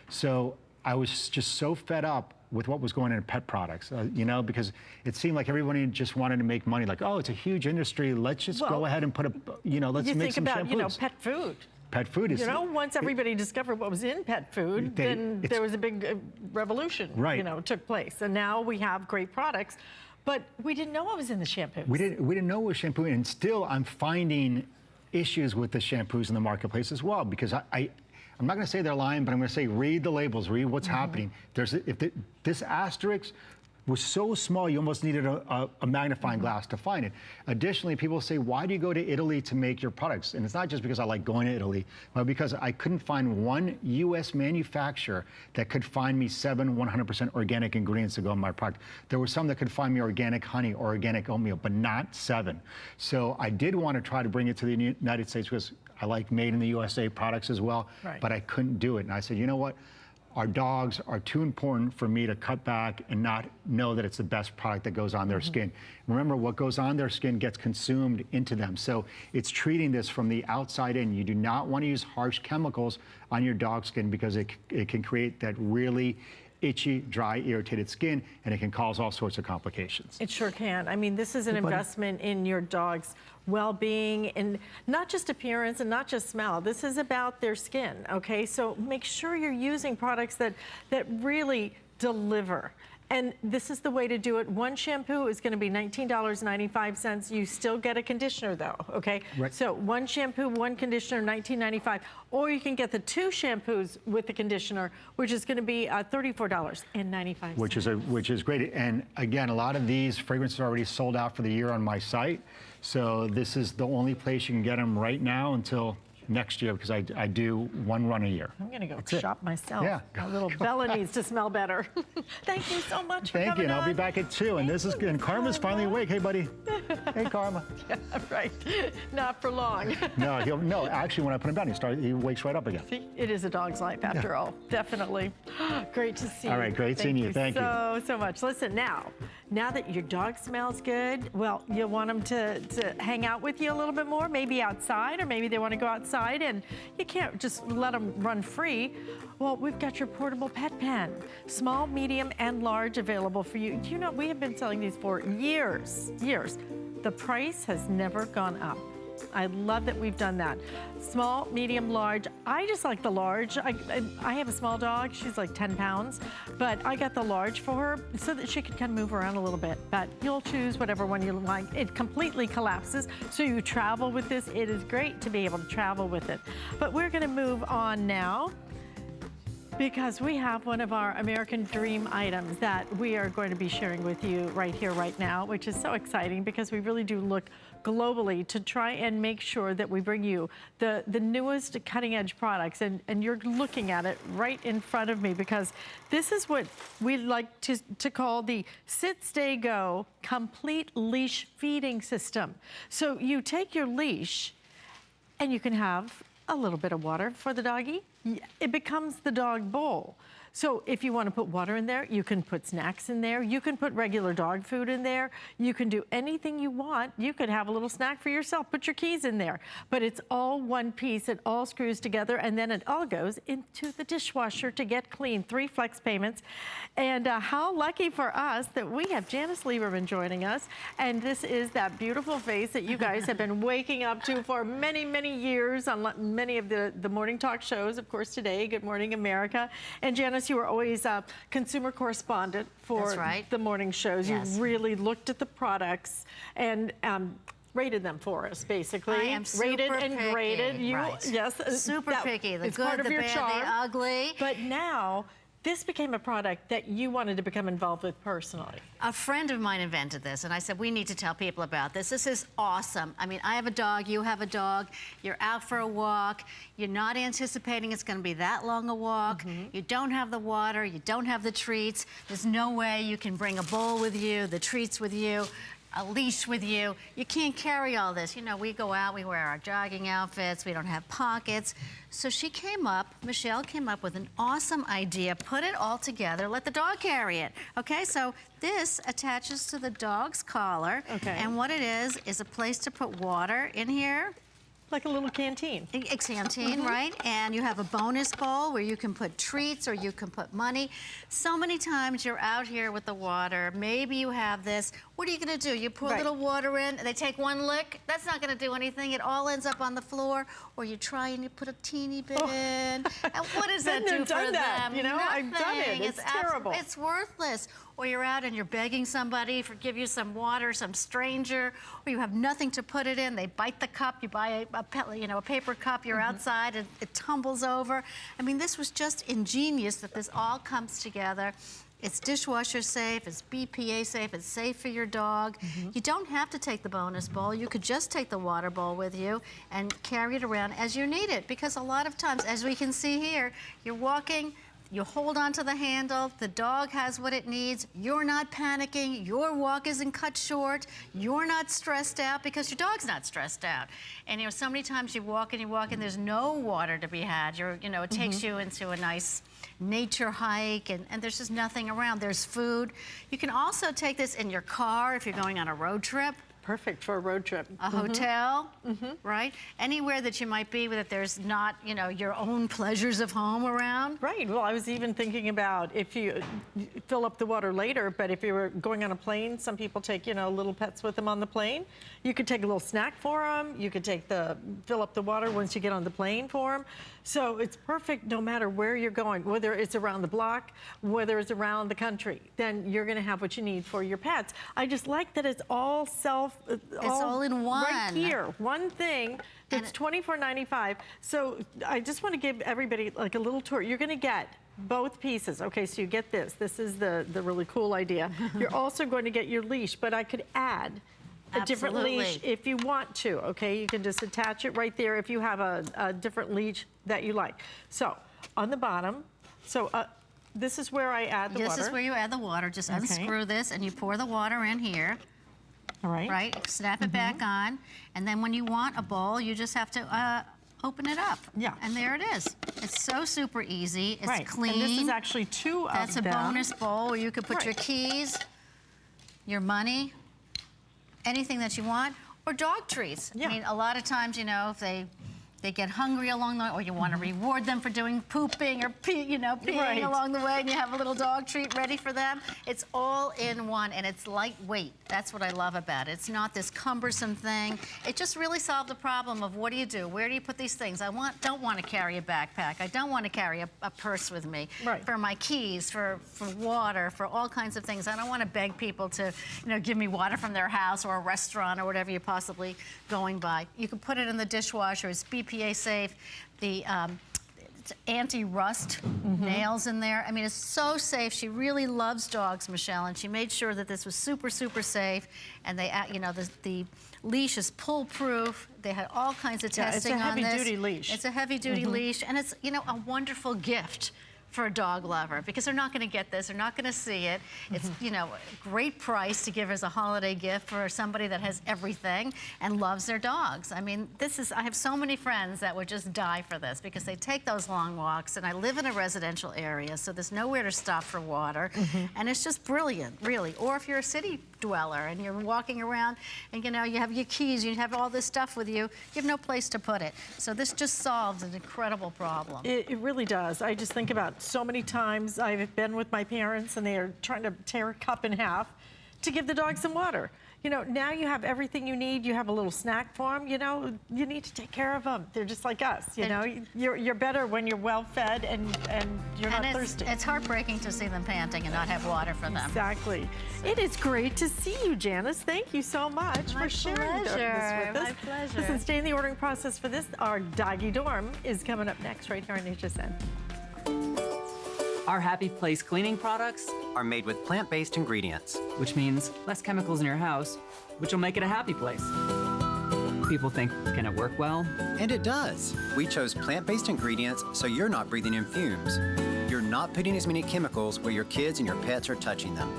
So I was just so fed up with what was going on in pet products, you know, because it seemed like everybody just wanted to make money. Like, oh, it's a huge industry. Let's just go ahead and put a, you know, let's make some shampoos. You think about, you know, pet food. Pet food is... You know, once everybody discovered what was in pet food, then there was a big revolution, you know, took place. And now we have great products, but we didn't know what was in the shampoos. We didn't know what was shampoo, and still I'm finding issues with the shampoos in the marketplace as well, because I'm not going to say they're lying, but I'm going to say read the labels, read what's happening. This asterisk was so small, you almost needed a magnifying glass to find it. Additionally, people say, why do you go to Italy to make your products? And it's not just because I like going to Italy, but because I couldn't find one US manufacturer that could find me 7 100% organic ingredients to go in my product. There were some that could find me organic honey or organic oatmeal, but not 7. So I did want to try to bring it to the United States, because I like made in the USA products as well, but I couldn't do it. And I said, you know what? Our dogs are too important for me to cut back and not know that it's the best product that goes on their skin. Remember, what goes on their skin gets consumed into them. So it's treating this from the outside in. You do not want to use harsh chemicals on your dog's skin, because it can create that really itchy, dry, irritated skin, and it can cause all sorts of complications. It sure can. I mean, this is an investment in your dog's well-being, and not just appearance and not just smell. This is about their skin, okay? So make sure you're using products that really deliver. And this is the way to do it. One shampoo is going to be $19.95. You still get a conditioner, though, okay? Right. So one shampoo, one conditioner, $19.95. Or you can get the 2 shampoos with the conditioner, which is going to be $34.95. Which is great. And again, a lot of these fragrances are already sold out for the year on my site. So this is the only place you can get them right now until next year, because I do one run a year. I'm going to go shop myself. Yeah. My little Bella needs to smell better. Thank you so much for coming on. Thank you, and I'll be back at 2. And this is good. And Karma's finally awake. Hey, buddy. Hey, Karma. Yeah, right. Not for long. No, actually, when I put him down, he wakes right up again. See, it is a dog's life after all. Definitely. Great to see you. All right, great seeing you. Thank you so much. Listen, now that your dog smells good, well, you'll want them to hang out with you a little bit more, maybe outside, or maybe they want to go outside and you can't just let them run free. Well, we've got your portable pet pen, small, medium, and large, available for you. You know, we have been selling these for years. The price has never gone up. I love that we've done that. Small, medium, large. I just like the large. I have a small dog. She's like 10 pounds, but I got the large for her so that she could kind of move around a little bit. But you'll choose whatever one you like. It completely collapses, so you travel with this. It is great to be able to travel with it. But we're going to move on now, because we have one of our American Dream items that we are going to be sharing with you right here, right now, which is so exciting, because we really do look globally to try and make sure that we bring you the newest cutting edge products, and you're looking at it right in front of me, because this is what we like to call the Sit, Stay, Go Complete Leash Feeding System. So you take your leash and you can have a little bit of water for the doggy. It becomes the dog bowl. So if you want to put water in there, you can put snacks in there. You can put regular dog food in there. You can do anything you want. You could have a little snack for yourself. Put your keys in there. But it's all one piece. It all screws together, and then it all goes into the dishwasher to get clean. 3 flex payments. And how lucky for us that we have Janice Lieberman joining us. And this is that beautiful face that you guys have been waking up to for many, many years on many of the morning talk shows. Of course, today, Good Morning America. And Janice, you were always a consumer correspondent for the morning shows. Yes. You really looked at the products and rated them for us, basically. I am super rated and picky. graded. You, Yes, super picky. The it's good, part of the your bad, charm. the ugly. But now, this became a product that you wanted to become involved with personally. A friend of mine invented this, and I said, we need to tell people about this. This is awesome. I mean, I have a dog, you have a dog, you're out for a walk, you're not anticipating it's gonna be that long a walk, you don't have the water, you don't have the treats, there's no way you can bring a bowl with you, the treats with you, a leash with you. You can't carry all this. You know, we go out, we wear our jogging outfits, we don't have pockets. So Michelle came up with an awesome idea, put it all together, let the dog carry it. Okay, so this attaches to the dog's collar. Okay. And what it is a place to put water in here. Like a little canteen. A canteen, right? And you have a bonus bowl where you can put treats or you can put money. So many times you're out here with the water, maybe you have this. What are you gonna do? You put a little water in, they take one lick, that's not gonna do anything, it all ends up on the floor, or you try and you put a teeny bit in. And what does that do for them? You know, Nothing. I've done it, it's terrible. It's worthless. Or you're out and you're begging somebody for give you some water, some stranger, or you have nothing to put it in, they bite the cup, you buy a paper cup, you're outside and it tumbles over. I mean, this was just ingenious that this all comes together. It's dishwasher safe, it's BPA safe, it's safe for your dog. You don't have to take the bonus bowl. You could just take the water bowl with you and carry it around as you need it. Because a lot of times, as we can see here, you're walking, you hold onto the handle, the dog has what it needs, you're not panicking, your walk isn't cut short, you're not stressed out because your dog's not stressed out. And you know, so many times you walk and there's no water to be had. It takes you into a nice nature hike and there's just nothing around. There's food. You can also take this in your car if you're going on a road trip. Perfect for a road trip. A hotel, right? Anywhere that you might be that there's not, your own pleasures of home around. Right, well, I was even thinking about if you fill up the water later, but if you were going on a plane, some people take, little pets with them on the plane. You could take a little snack for them. You could fill up the water once you get on the plane for them. So it's perfect no matter where you're going, whether it's around the block, whether it's around the country, then you're gonna have what you need for your pets. I just like that it's all it's all in one. Right here, one thing. It's $24.95. So I just want to give everybody like a little tour. You're gonna get both pieces. Okay, so you get this. This is the really cool idea. You're also going to get your leash, but I could add a different leash if you want to, okay? You can just attach it right there if you have a different leash that you like. So, on the bottom, this is where I add the water. This is where you add the water. Just unscrew this and you pour the water in here. All right. Right, snap it back on. And then when you want a bowl, you just have to open it up. Yeah. And there it is. It's so super easy. It's clean. And this is actually two of them. That's a bonus bowl where you could put your keys, your money, anything that you want, or dog treats. Yeah. I mean, a lot of times, if they get hungry along the way, or you want to reward them for doing pooping or peeing along the way, and you have a little dog treat ready for them. It's all in one, and it's lightweight. That's what I love about it. It's not this cumbersome thing. It just really solved the problem of what do you do? Where do you put these things? I don't want to carry a backpack. I don't want to carry a purse with me for my keys, for water, for all kinds of things. I don't want to beg people to, give me water from their house or a restaurant or whatever you're possibly going by. You can put it in the dishwasher. It's BPA safe. The it's anti-rust nails in there. I mean, it's so safe. She really loves dogs, Michelle, and she made sure that this was super, super safe. And they, the leash is pull-proof. They had all kinds of testing on this. It's a heavy-duty leash. It's a heavy-duty leash, and it's, a wonderful gift for a dog lover, because they're not going to get this, they're not going to see it. It's, you know, a great price to give as a holiday gift for somebody that has everything and loves their dogs. I mean, this is, I have so many friends that would just die for this because they take those long walks, and I live in a residential area, so there's nowhere to stop for water, and it's just brilliant, really. Or if you're a city dweller and you're walking around and, you know, you have your keys, you have all this stuff with you, you have no place to put it. So this just solves an incredible problem. It really does. I just think about so many times I've been with my parents and they are trying to tear a cup in half to give the dog some water. You know, now you have everything you need. You have a little snack for them. You know, you need to take care of them. They're just like us. You know, you're better when you're well fed and you're not thirsty. It's heartbreaking to see them panting and not have water for them. Exactly. It is great to see you, Janice. Thank you so much for sharing this with us. My pleasure. Listen, stay in the ordering process for this. Our Doggy Dorm is coming up next right here on HSN. Our Happy Place cleaning products are made with plant-based ingredients, which means less chemicals in your house, which will make it a happy place. People think, can it work well? And it does. We chose plant-based ingredients so you're not breathing in fumes. You're not putting as many chemicals where your kids and your pets are touching them.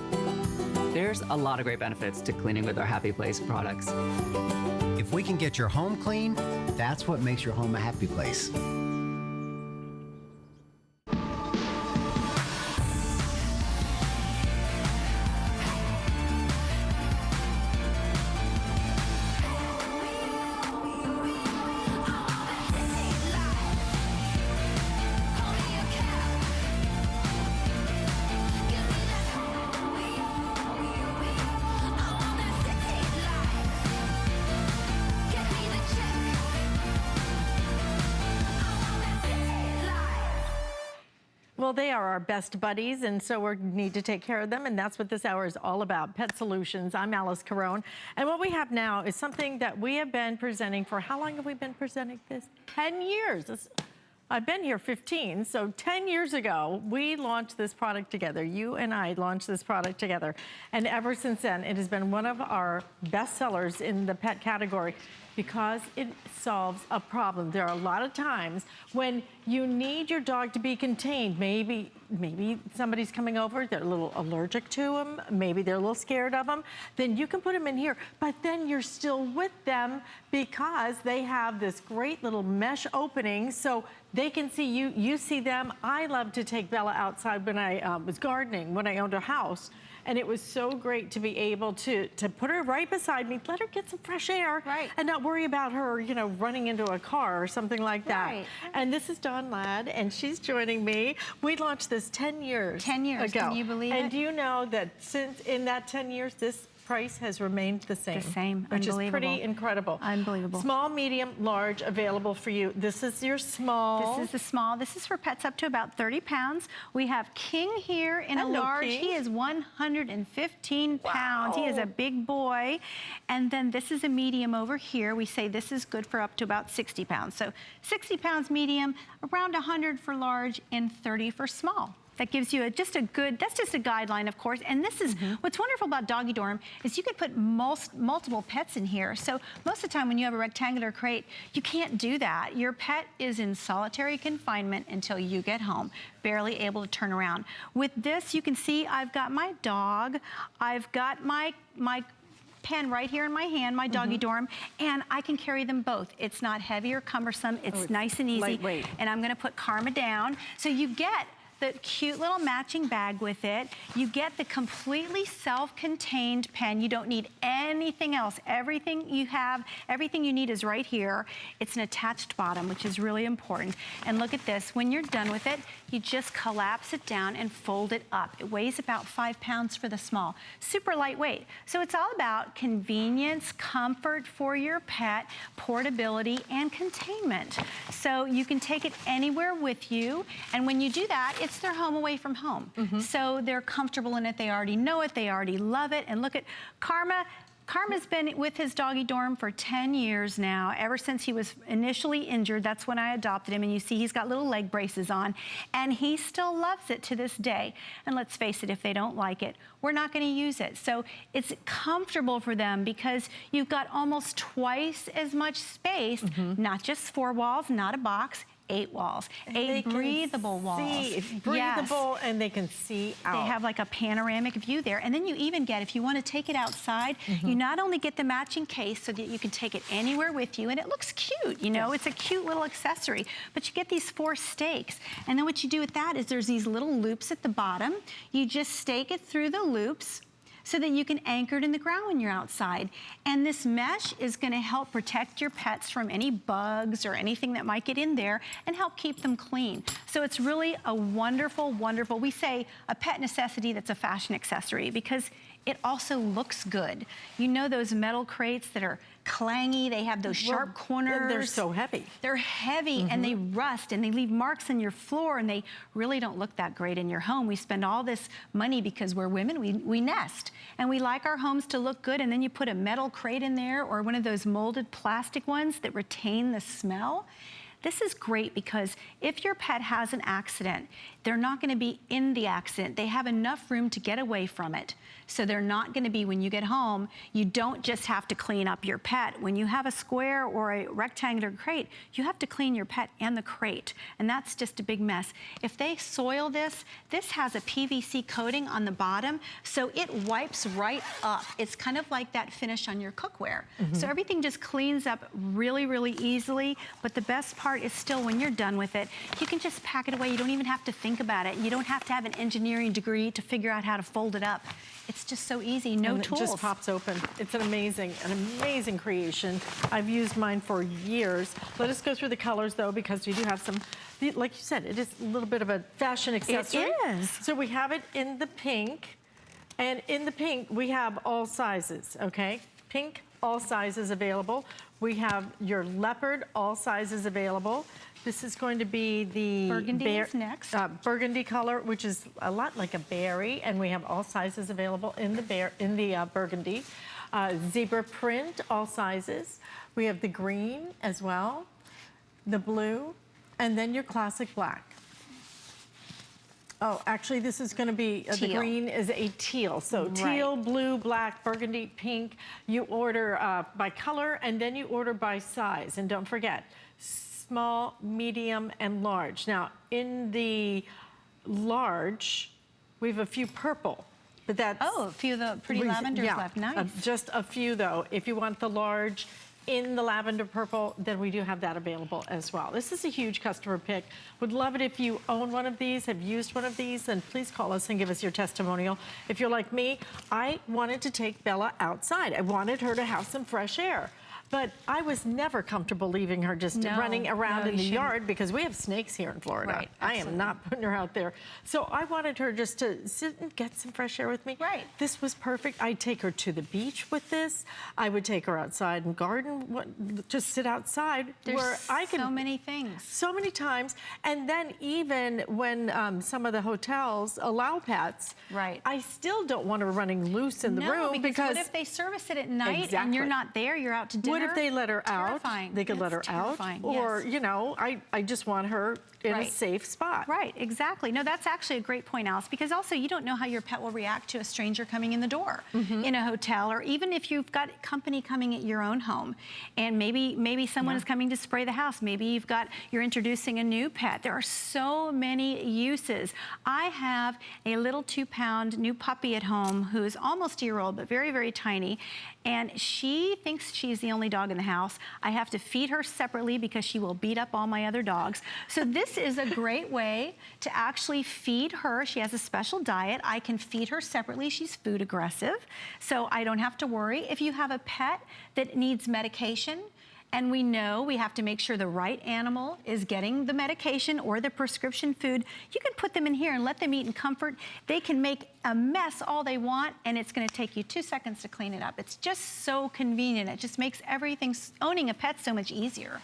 There's a lot of great benefits to cleaning with our Happy Place products. If we can get your home clean, that's what makes your home a happy place. Well, they are our best buddies, and so we need to take care of them, and that's what this hour is all about, Pet Solutions. I'm Alice Carone, and what we have now is something that we have been presenting for, how long have we been presenting this? 10 years. I've been here 15, so 10 years ago, we launched this product together. You and I launched this product together, and ever since then, it has been one of our best sellers in the pet category because it solves a problem. There are a lot of times when you need your dog to be contained. Maybe somebody's coming over, they're a little allergic to them, maybe they're a little scared of them, then you can put them in here, but then you're still with them because they have this great little mesh opening so they can see you, you see them. I love to take Bella outside when I was gardening, when I owned a house. And it was so great to be able to put her right beside me, let her get some fresh air, and not worry about her, you know, running into a car or something like that. And this is Dawn Ladd, and she's joining me. We launched this 10 years ago. Can you believe it? And do you know that since in that 10 years, this price has remained the same. The same. Which is pretty incredible. Unbelievable. Small, medium, large, available for you. This is your small. This is the small. This is for pets up to about 30 pounds. We have King here in a large. King. He is 115 pounds. He is a big boy. And then this is a medium over here. We say this is good for up to about 60 pounds. So 60 pounds medium, around 100 for large, and 30 for small. That gives you just a good, that's just a guideline, of course. And this is, what's wonderful about Doggy Dorm is you can put multiple pets in here. So most of the time when you have a rectangular crate, you can't do that. Your pet is in solitary confinement until you get home, barely able to turn around. With this, you can see I've got my dog, I've got my pen right here in my hand, my Doggy Dorm, and I can carry them both. It's not heavy or cumbersome. It's nice and easy. Lightweight. And I'm gonna put Karma down. So you get the cute little matching bag with it. You get the completely self-contained pen. You don't need anything else. Everything you have, everything you need is right here. It's an attached bottom, which is really important. And look at this. When you're done with it, you just collapse it down and fold it up. It weighs about 5 pounds for the small. Super lightweight. So it's all about convenience, comfort for your pet, portability, and containment. So you can take it anywhere with you. And when you do that, it's their home away from home. So they're comfortable in it. They already know it. They already love it. And look at Karma. Karma's been with his Doggy Dorm for 10 years now, ever since he was initially injured. That's when I adopted him, and you see he's got little leg braces on, and he still loves it to this day. And let's face it, if they don't like it, we're not gonna use it. So it's comfortable for them because you've got almost twice as much space, not just 4 walls, not a box. 8 walls, And 8 breathable walls. Breathable, and they can see out. They have like a panoramic view there. And then you even get, if you want to take it outside, you not only get the matching case so that you can take it anywhere with you, and it looks cute, you know, it's a cute little accessory, but you get these 4 stakes. And then what you do with that is there's these little loops at the bottom. You just stake it through the loops so that you can anchor it in the ground when you're outside. And this mesh is gonna help protect your pets from any bugs or anything that might get in there and help keep them clean. So it's really a wonderful, wonderful, we say a pet necessity that's a fashion accessory because it also looks good. You know those metal crates that are clangy, they have those sharp corners. They're so heavy. They're heavy and they rust and they leave marks on your floor and they really don't look that great in your home. We spend all this money because we're women, we nest and we like our homes to look good, and then you put a metal crate in there or one of those molded plastic ones that retain the smell. This is great because if your pet has an accident, they're not gonna be in the accident. They have enough room to get away from it. So they're not gonna be, when you get home, you don't just have to clean up your pet. When you have a square or a rectangular crate, you have to clean your pet and the crate. And that's just a big mess. If they soil this, this has a PVC coating on the bottom, so it wipes right up. It's kind of like that finish on your cookware. So everything just cleans up really, really easily. But the best part is still when you're done with it, you can just pack it away. You don't even have to think about it. You don't have to have an engineering degree to figure out how to fold it up. It's just so easy, no tools. It just pops open. It's an amazing creation. I've used mine for years. Let us go through the colors though, because we do have some, like you said, it is a little bit of a fashion accessory. It is. So we have it in the pink, and in the pink, we have all sizes, okay? Pink, all sizes available. We have your leopard, all sizes available. This is going to be the burgundy is next. Burgundy color, which is a lot like a berry, and we have all sizes available in the burgundy. Zebra print, all sizes. We have the green as well, the blue, and then your classic black. Oh, actually, this is going to be, the green is a teal. So teal, blue, black, burgundy, pink. You order by color, and then you order by size. And don't forget, small, medium, and large. Now, in the large, we have a few purple. But that's... Oh, a few of the pretty lavenders left. Nice. Just a few, though. If you want the large in the lavender purple, then we do have that available as well. This is a huge customer pick. Would love it if you own one of these, have used one of these, then please call us and give us your testimonial. If you're like me, I wanted to take Bella outside. I wanted her to have some fresh air. But I was never comfortable leaving her just running around in the yard because we have snakes here in Florida. Right, I am not putting her out there. So I wanted her just to sit and get some fresh air with me. Right. This was perfect. I'd take her to the beach with this. I would take her outside and garden, just sit outside. There's where I can, so many things. So many times. And then even when some of the hotels allow pets, I still don't want her running loose in the room because what if they service it at night and you're not there, you're out to dinner? What if they let her out? They could let her out. Or, you know, I just want her in a safe spot. Right, exactly. No, that's actually a great point, Alice, because also you don't know how your pet will react to a stranger coming in the door in a hotel, or even if you've got company coming at your own home, and maybe someone is coming to spray the house. Maybe you're introducing a new pet. There are so many uses. I have a little 2-pound new puppy at home who's almost a year old, but very, very tiny. And she thinks she's the only dog in the house. I have to feed her separately because she will beat up all my other dogs. So this is a great way to actually feed her. She has a special diet. I can feed her separately. She's food aggressive, so I don't have to worry. If you have a pet that needs medication, and we know we have to make sure the right animal is getting the medication or the prescription food, you can put them in here and let them eat in comfort. They can make a mess all they want, and it's gonna take you 2 seconds to clean it up. It's just so convenient. It just makes everything, owning a pet, so much easier.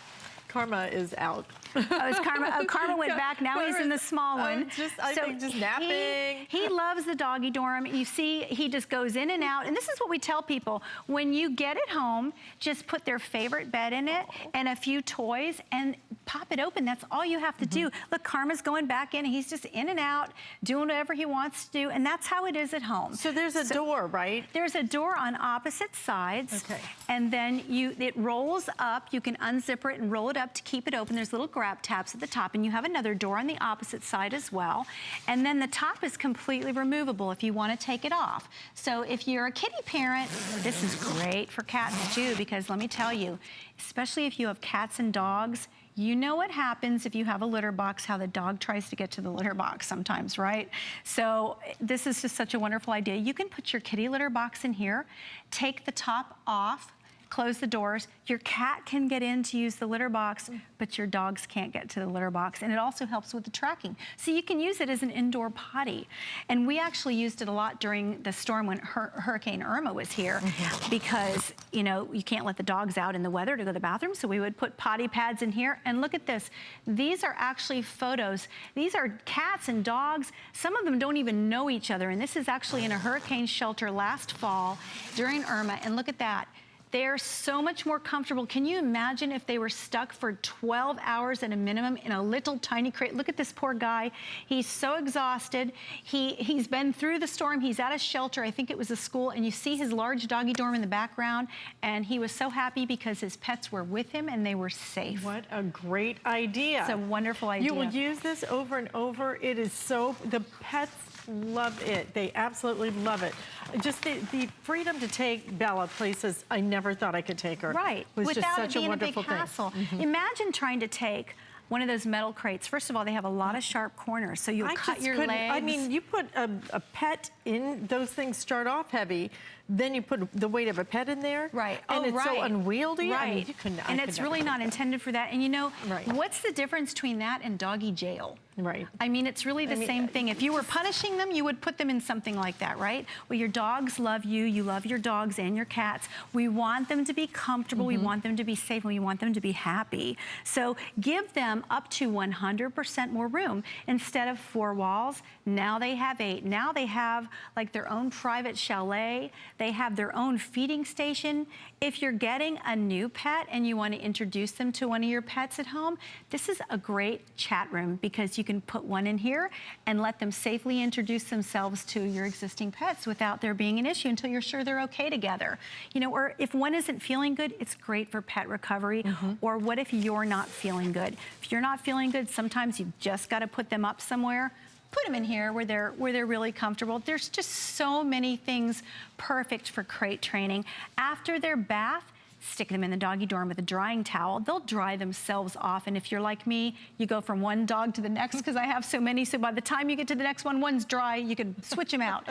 Karma is out. Oh, it's Karma. Oh, Karma went back. Now he's in the small one. I think just napping. He loves the doggy dorm. You see, he just goes in and out. And this is what we tell people. When you get it home, just put their favorite bed in it and a few toys, and pop it open. That's all you have to do. Look, Karma's going back in. He's just in and out, doing whatever he wants to do, and that's how it is at home. So there's a door, right? There's a door on opposite sides. Okay. And then it rolls up. You can unzip it and roll it up to keep it open. There's little grab tabs at the top, and you have another door on the opposite side as well. And then the top is completely removable if you want to take it off. So if you're a kitty parent, this is great for cats too, because let me tell you, especially if you have cats and dogs, you know what happens if you have a litter box, how the dog tries to get to the litter box sometimes, right? So this is just such a wonderful idea. You can put your kitty litter box in here, take the top off, close the doors. Your cat can get in to use the litter box, but your dogs can't get to the litter box. And it also helps with the tracking. So you can use it as an indoor potty. And we actually used it a lot during the storm when Hurricane Irma was here, because, you know, you can't let the dogs out in the weather to go to the bathroom. So we would put potty pads in here. And look at this. These are actually photos. These are cats and dogs. Some of them don't even know each other. And this is actually in a hurricane shelter last fall during Irma. And look at that. They're so much more comfortable. Can you imagine if they were stuck for 12 hours at a minimum in a little tiny crate? Look at this poor guy. He's so exhausted. He's been through the storm. He's at a shelter. I think it was a school. And you see his large doggy dorm in the background. And he was so happy because his pets were with him and they were safe. What a great idea. It's a wonderful idea. You will use this over and over. It is so, the pets love it. They absolutely love it. Just the freedom to take Bella places I never thought I could take her. Right. Was Without just such it being a wonderful a big hassle. Imagine trying to take one of those metal crates. First of all, they have a lot of sharp corners, so you'll cut your legs. I mean, you put a pet in, those things start off heavy, then you put the weight of a pet in there. Right. And it's so unwieldy. Right. I mean, you couldn't, and it's really not intended for that. And you know, Right. what's the difference between that and doggy jail? Right. I mean, it's really the same thing. If you were punishing them, you would put them in something like that, right? Well, your dogs love you. You love your dogs and your cats. We want them to be comfortable. We want them to be safe. And we want them to be happy. So give them up to 100% more room. Instead of 4 walls, now they have 8. Now they have like their own private chalet. They have their own feeding station. If you're getting a new pet and you want to introduce them to one of your pets at home, this is a great chat room because you can put one in here and let them safely introduce themselves to your existing pets without there being an issue until you're sure they're okay together. You know, or if one isn't feeling good, it's great for pet recovery. Or what if you're not feeling good? If you're not feeling good, sometimes you've just got to put them up somewhere. Put them in here where they're really comfortable. There's just so many things perfect for crate training. After their bath, stick them in the doggy dorm with a drying towel. They'll dry themselves off. And if you're like me, you go from one dog to the next because I have so many. So by the time you get to the next one, one's dry, you can switch them out.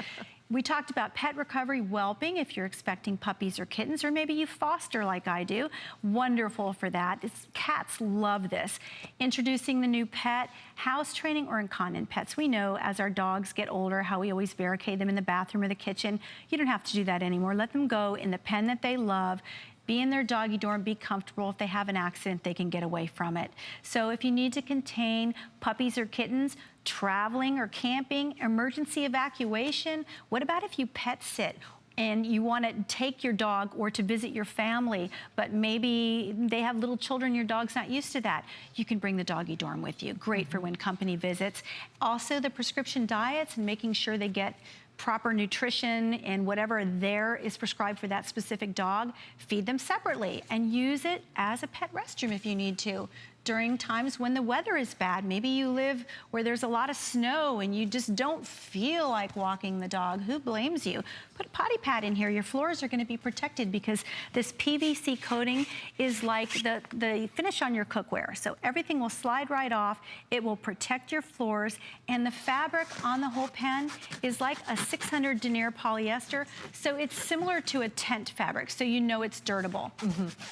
We talked about pet recovery whelping if you're expecting puppies or kittens, or maybe you foster like I do. Wonderful for that. Cats love this. Introducing the new pet, house training or incontinent pets. We know as our dogs get older how we always barricade them in the bathroom or the kitchen. You don't have to do that anymore. Let them go in the pen that they love. Be in their doggy dorm, be comfortable. If they have an accident, they can get away from it. So if you need to contain puppies or kittens, traveling or camping, emergency evacuation, what about if you pet sit and you want to take your dog or to visit your family, but maybe they have little children, your dog's not used to that. You can bring the doggy dorm with you. Great for when company visits. Also the prescription diets and making sure they get proper nutrition and whatever there is prescribed for that specific dog, feed them separately and use it as a pet restroom if you need to. During times when the weather is bad, maybe you live where there's a lot of snow and you just don't feel like walking the dog. Who blames you? Put a potty pad in here. Your floors are going to be protected because this PVC coating is like the finish on your cookware. So everything will slide right off. It will protect your floors. And the fabric on the whole pen is like a 600 denier polyester. So it's similar to a tent fabric. So you know it's durable.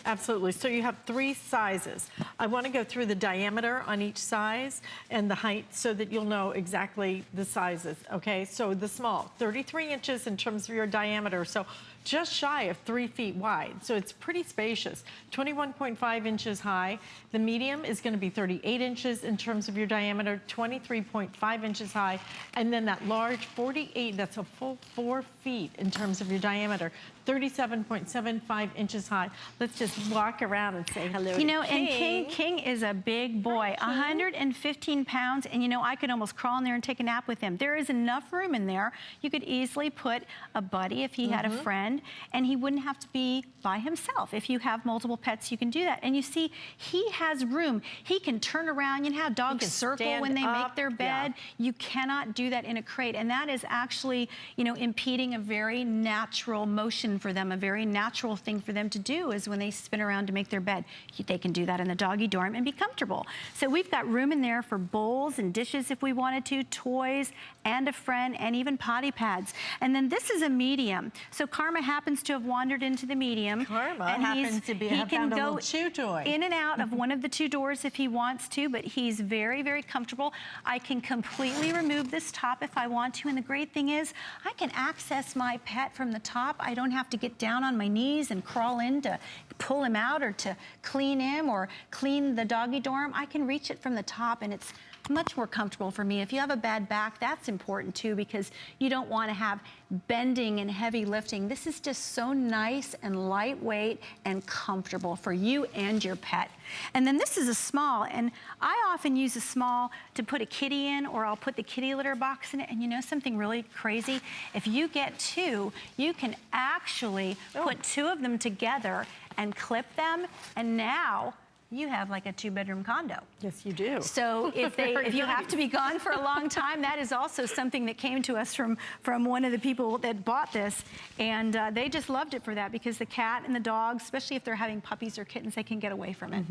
Absolutely. So you have 3 sizes. I want to go through the diameter on each size and the height so that you'll know exactly the sizes, okay? So the small, 33 inches in terms of your diameter. So just shy of 3 feet wide. So it's pretty spacious. 21.5 inches high. The medium is going to be 38 inches in terms of your diameter, 23.5 inches high. And then that large 48, that's a full 4 feet in terms of your diameter. 37.75 inches high. Let's just walk around and say hello. You know, to and King is a big boy, 115 pounds, and you know, I could almost crawl in there and take a nap with him. There is enough room in there. You could easily put a buddy if he had a friend, and he wouldn't have to be by himself. If you have multiple pets, you can do that. And you see, he has room. He can turn around. You know how dogs circle when they make their bed? You cannot do that in a crate, and that is actually, you know, impeding a very natural motion for them. A very natural thing for them to do is when they spin around to make their bed. They can do that in the doggy dorm and be comfortable. So we've got room in there for bowls and dishes if we wanted to, toys, and a friend, and even potty pads. And then this is a medium. So Karma happens to have wandered into the medium. Karma and happens to be he can a go little chew toy. in and out of one of the 2 doors if he wants to, but he's very, very comfortable. I can completely remove this top if I want to, and the great thing is I can access my pet from the top. I don't have to get down on my knees and crawl in to pull him out or to clean him or clean the doggy dorm. I can reach it from the top, and it's much more comfortable for me. If you have a bad back, that's important too, because you don't want to have bending and heavy lifting. This is just so nice and lightweight and comfortable for you and your pet. And then this is a small, and I often use a small to put a kitty in, or I'll put the kitty litter box in it. And you know something really crazy? If you get 2, you can actually put 2 of them together and clip them, and now you have like a 2-bedroom condo. Yes, you do. So if you have to be gone for a long time, that is also something that came to us from one of the people that bought this, and they just loved it for that, because the cat and the dogs, especially if they're having puppies or kittens, they can get away from it.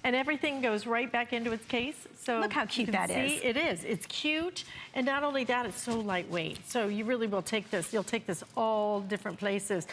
And everything goes right back into its case. So look how cute that is. It is. It's cute, and not only that, it's so lightweight. So you really will take this. You'll take this all different places.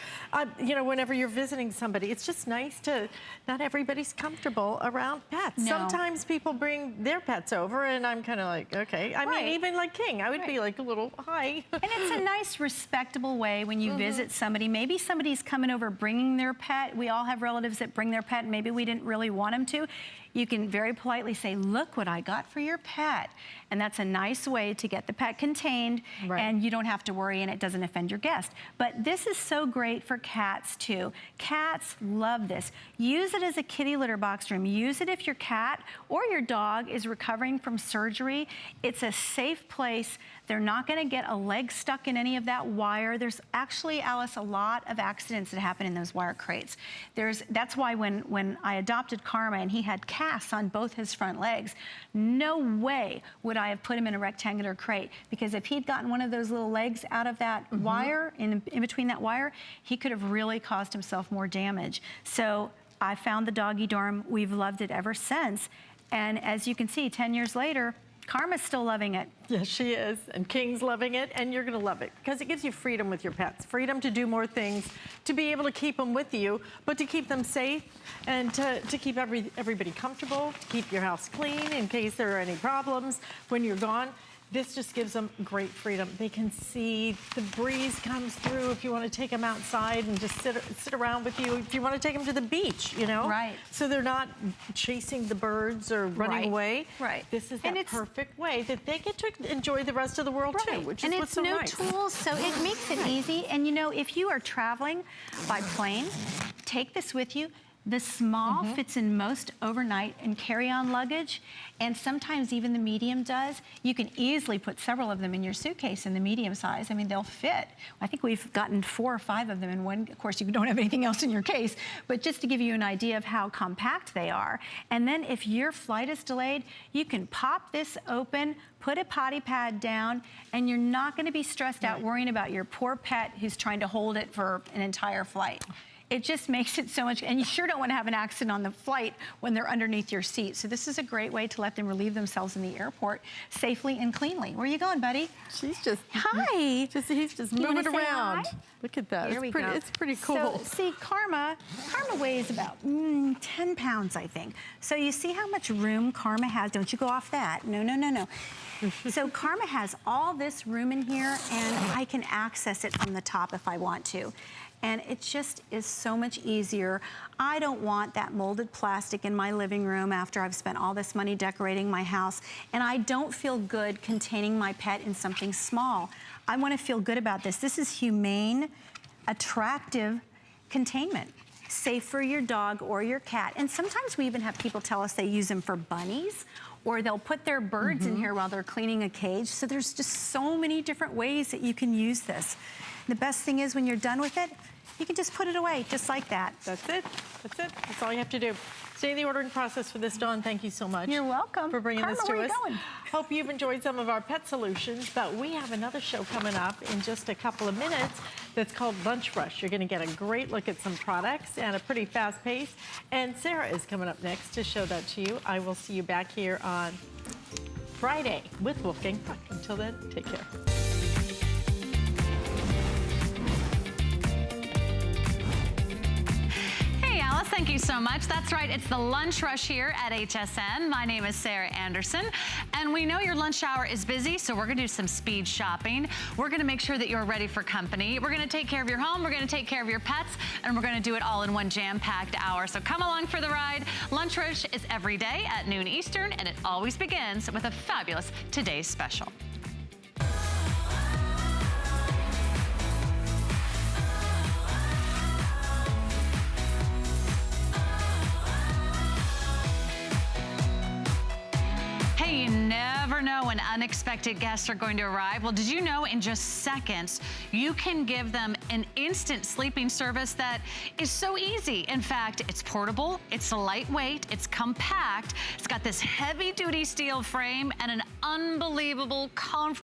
You know, whenever you're visiting somebody, it's just nice to. Not everybody's comfortable around pets. No. Sometimes people bring their pets over, and I'm kind of like, okay. I mean, even like King, I would be like a little, hi. And it's a nice, respectable way when you visit somebody. Maybe somebody's coming over bringing their pet. We all have relatives that bring their pet, and maybe we didn't really want them to. You can very politely say, look what I got for your pet. And that's a nice way to get the pet contained, and you don't have to worry, and it doesn't offend your guest. But this is so great for cats too. Cats love this. Use it as a kitty litter box room. Use it if your cat or your dog is recovering from surgery. It's a safe place. They're not going to get a leg stuck in any of that wire. There's actually, Alice, a lot of accidents that happen in those wire crates. That's why when I adopted Karma and he had casts on both his front legs, no way would I have put him in a rectangular crate, because if he'd gotten one of those little legs out of that wire, in between that wire, he could have really caused himself more damage. So I found the doggy dorm. We've loved it ever since. And as you can see, 10 years later, Karma's still loving it. Yes, she is. And King's loving it, and you're going to love it, because it gives you freedom with your pets. Freedom to do more things, to be able to keep them with you, but to keep them safe, and to keep everybody comfortable, to keep your house clean in case there are any problems when you're gone. This just gives them great freedom. They can see the breeze comes through if you want to take them outside and just sit around with you. If you want to take them to the beach, you know? Right. So they're not chasing the birds or running away. Right. This is that perfect way that they get to enjoy the rest of the world too, which is what's so nice. And it's new tools, so it makes it easy. And you know, if you are traveling by plane, take this with you. The small fits in most overnight and carry-on luggage, and sometimes even the medium does. You can easily put several of them in your suitcase in the medium size. I mean, they'll fit. I think we've gotten 4 or 5 of them in one. Of course, you don't have anything else in your case, but just to give you an idea of how compact they are. And then if your flight is delayed, you can pop this open, put a potty pad down, and you're not going to be stressed out worrying about your poor pet who's trying to hold it for an entire flight. It just makes it so much, and you sure don't want to have an accident on the flight when they're underneath your seat. So this is a great way to let them relieve themselves in the airport safely and cleanly. Where are you going, buddy? She's just, hi. He's just moving around. Look at that. It's pretty cool. So, see, Karma weighs about 10 pounds, I think. So you see how much room Karma has? Don't you go off that. No, no, no, no. So Karma has all this room in here, and I can access it from the top if I want to. and it just is so much easier. I don't want that molded plastic in my living room after I've spent all this money decorating my house, and I don't feel good containing my pet in something small. I want to feel good about this. This is humane, attractive containment. Safe for your dog or your cat. And sometimes we even have people tell us they use them for bunnies, or they'll put their birds in here while they're cleaning a cage. So there's just so many different ways that you can use this. The best thing is when you're done with it, you can just put it away, just like that. That's it. That's it. That's all you have to do. Stay in the ordering process for this, Dawn. Thank you so much. You're welcome. For bringing Karma, this to where us. you going? Hope you've enjoyed some of our pet solutions, but we have another show coming up in just a couple of minutes that's called Lunch Rush. You're going to get a great look at some products and a pretty fast pace. And Sarah is coming up next to show that to you. I will see you back here on Friday with Wolfgang Puck. Until then, take care. Alice, thank you so much. That's right, it's the lunch rush here at HSN. My name is Sarah Anderson, and we know your lunch hour is busy, so we're gonna do some speed shopping. We're gonna make sure that you're ready for company. We're gonna take care of your home, we're gonna take care of your pets, and we're gonna do it all in one jam-packed hour. So come along for the ride. Lunch rush is every day at noon Eastern, and it always begins with a fabulous Today's Special. You never know when unexpected guests are going to arrive. Well, did you know in just seconds, you can give them an instant sleeping service that is so easy. In fact, it's portable, it's lightweight, it's compact, it's got this heavy-duty steel frame and an unbelievable comfort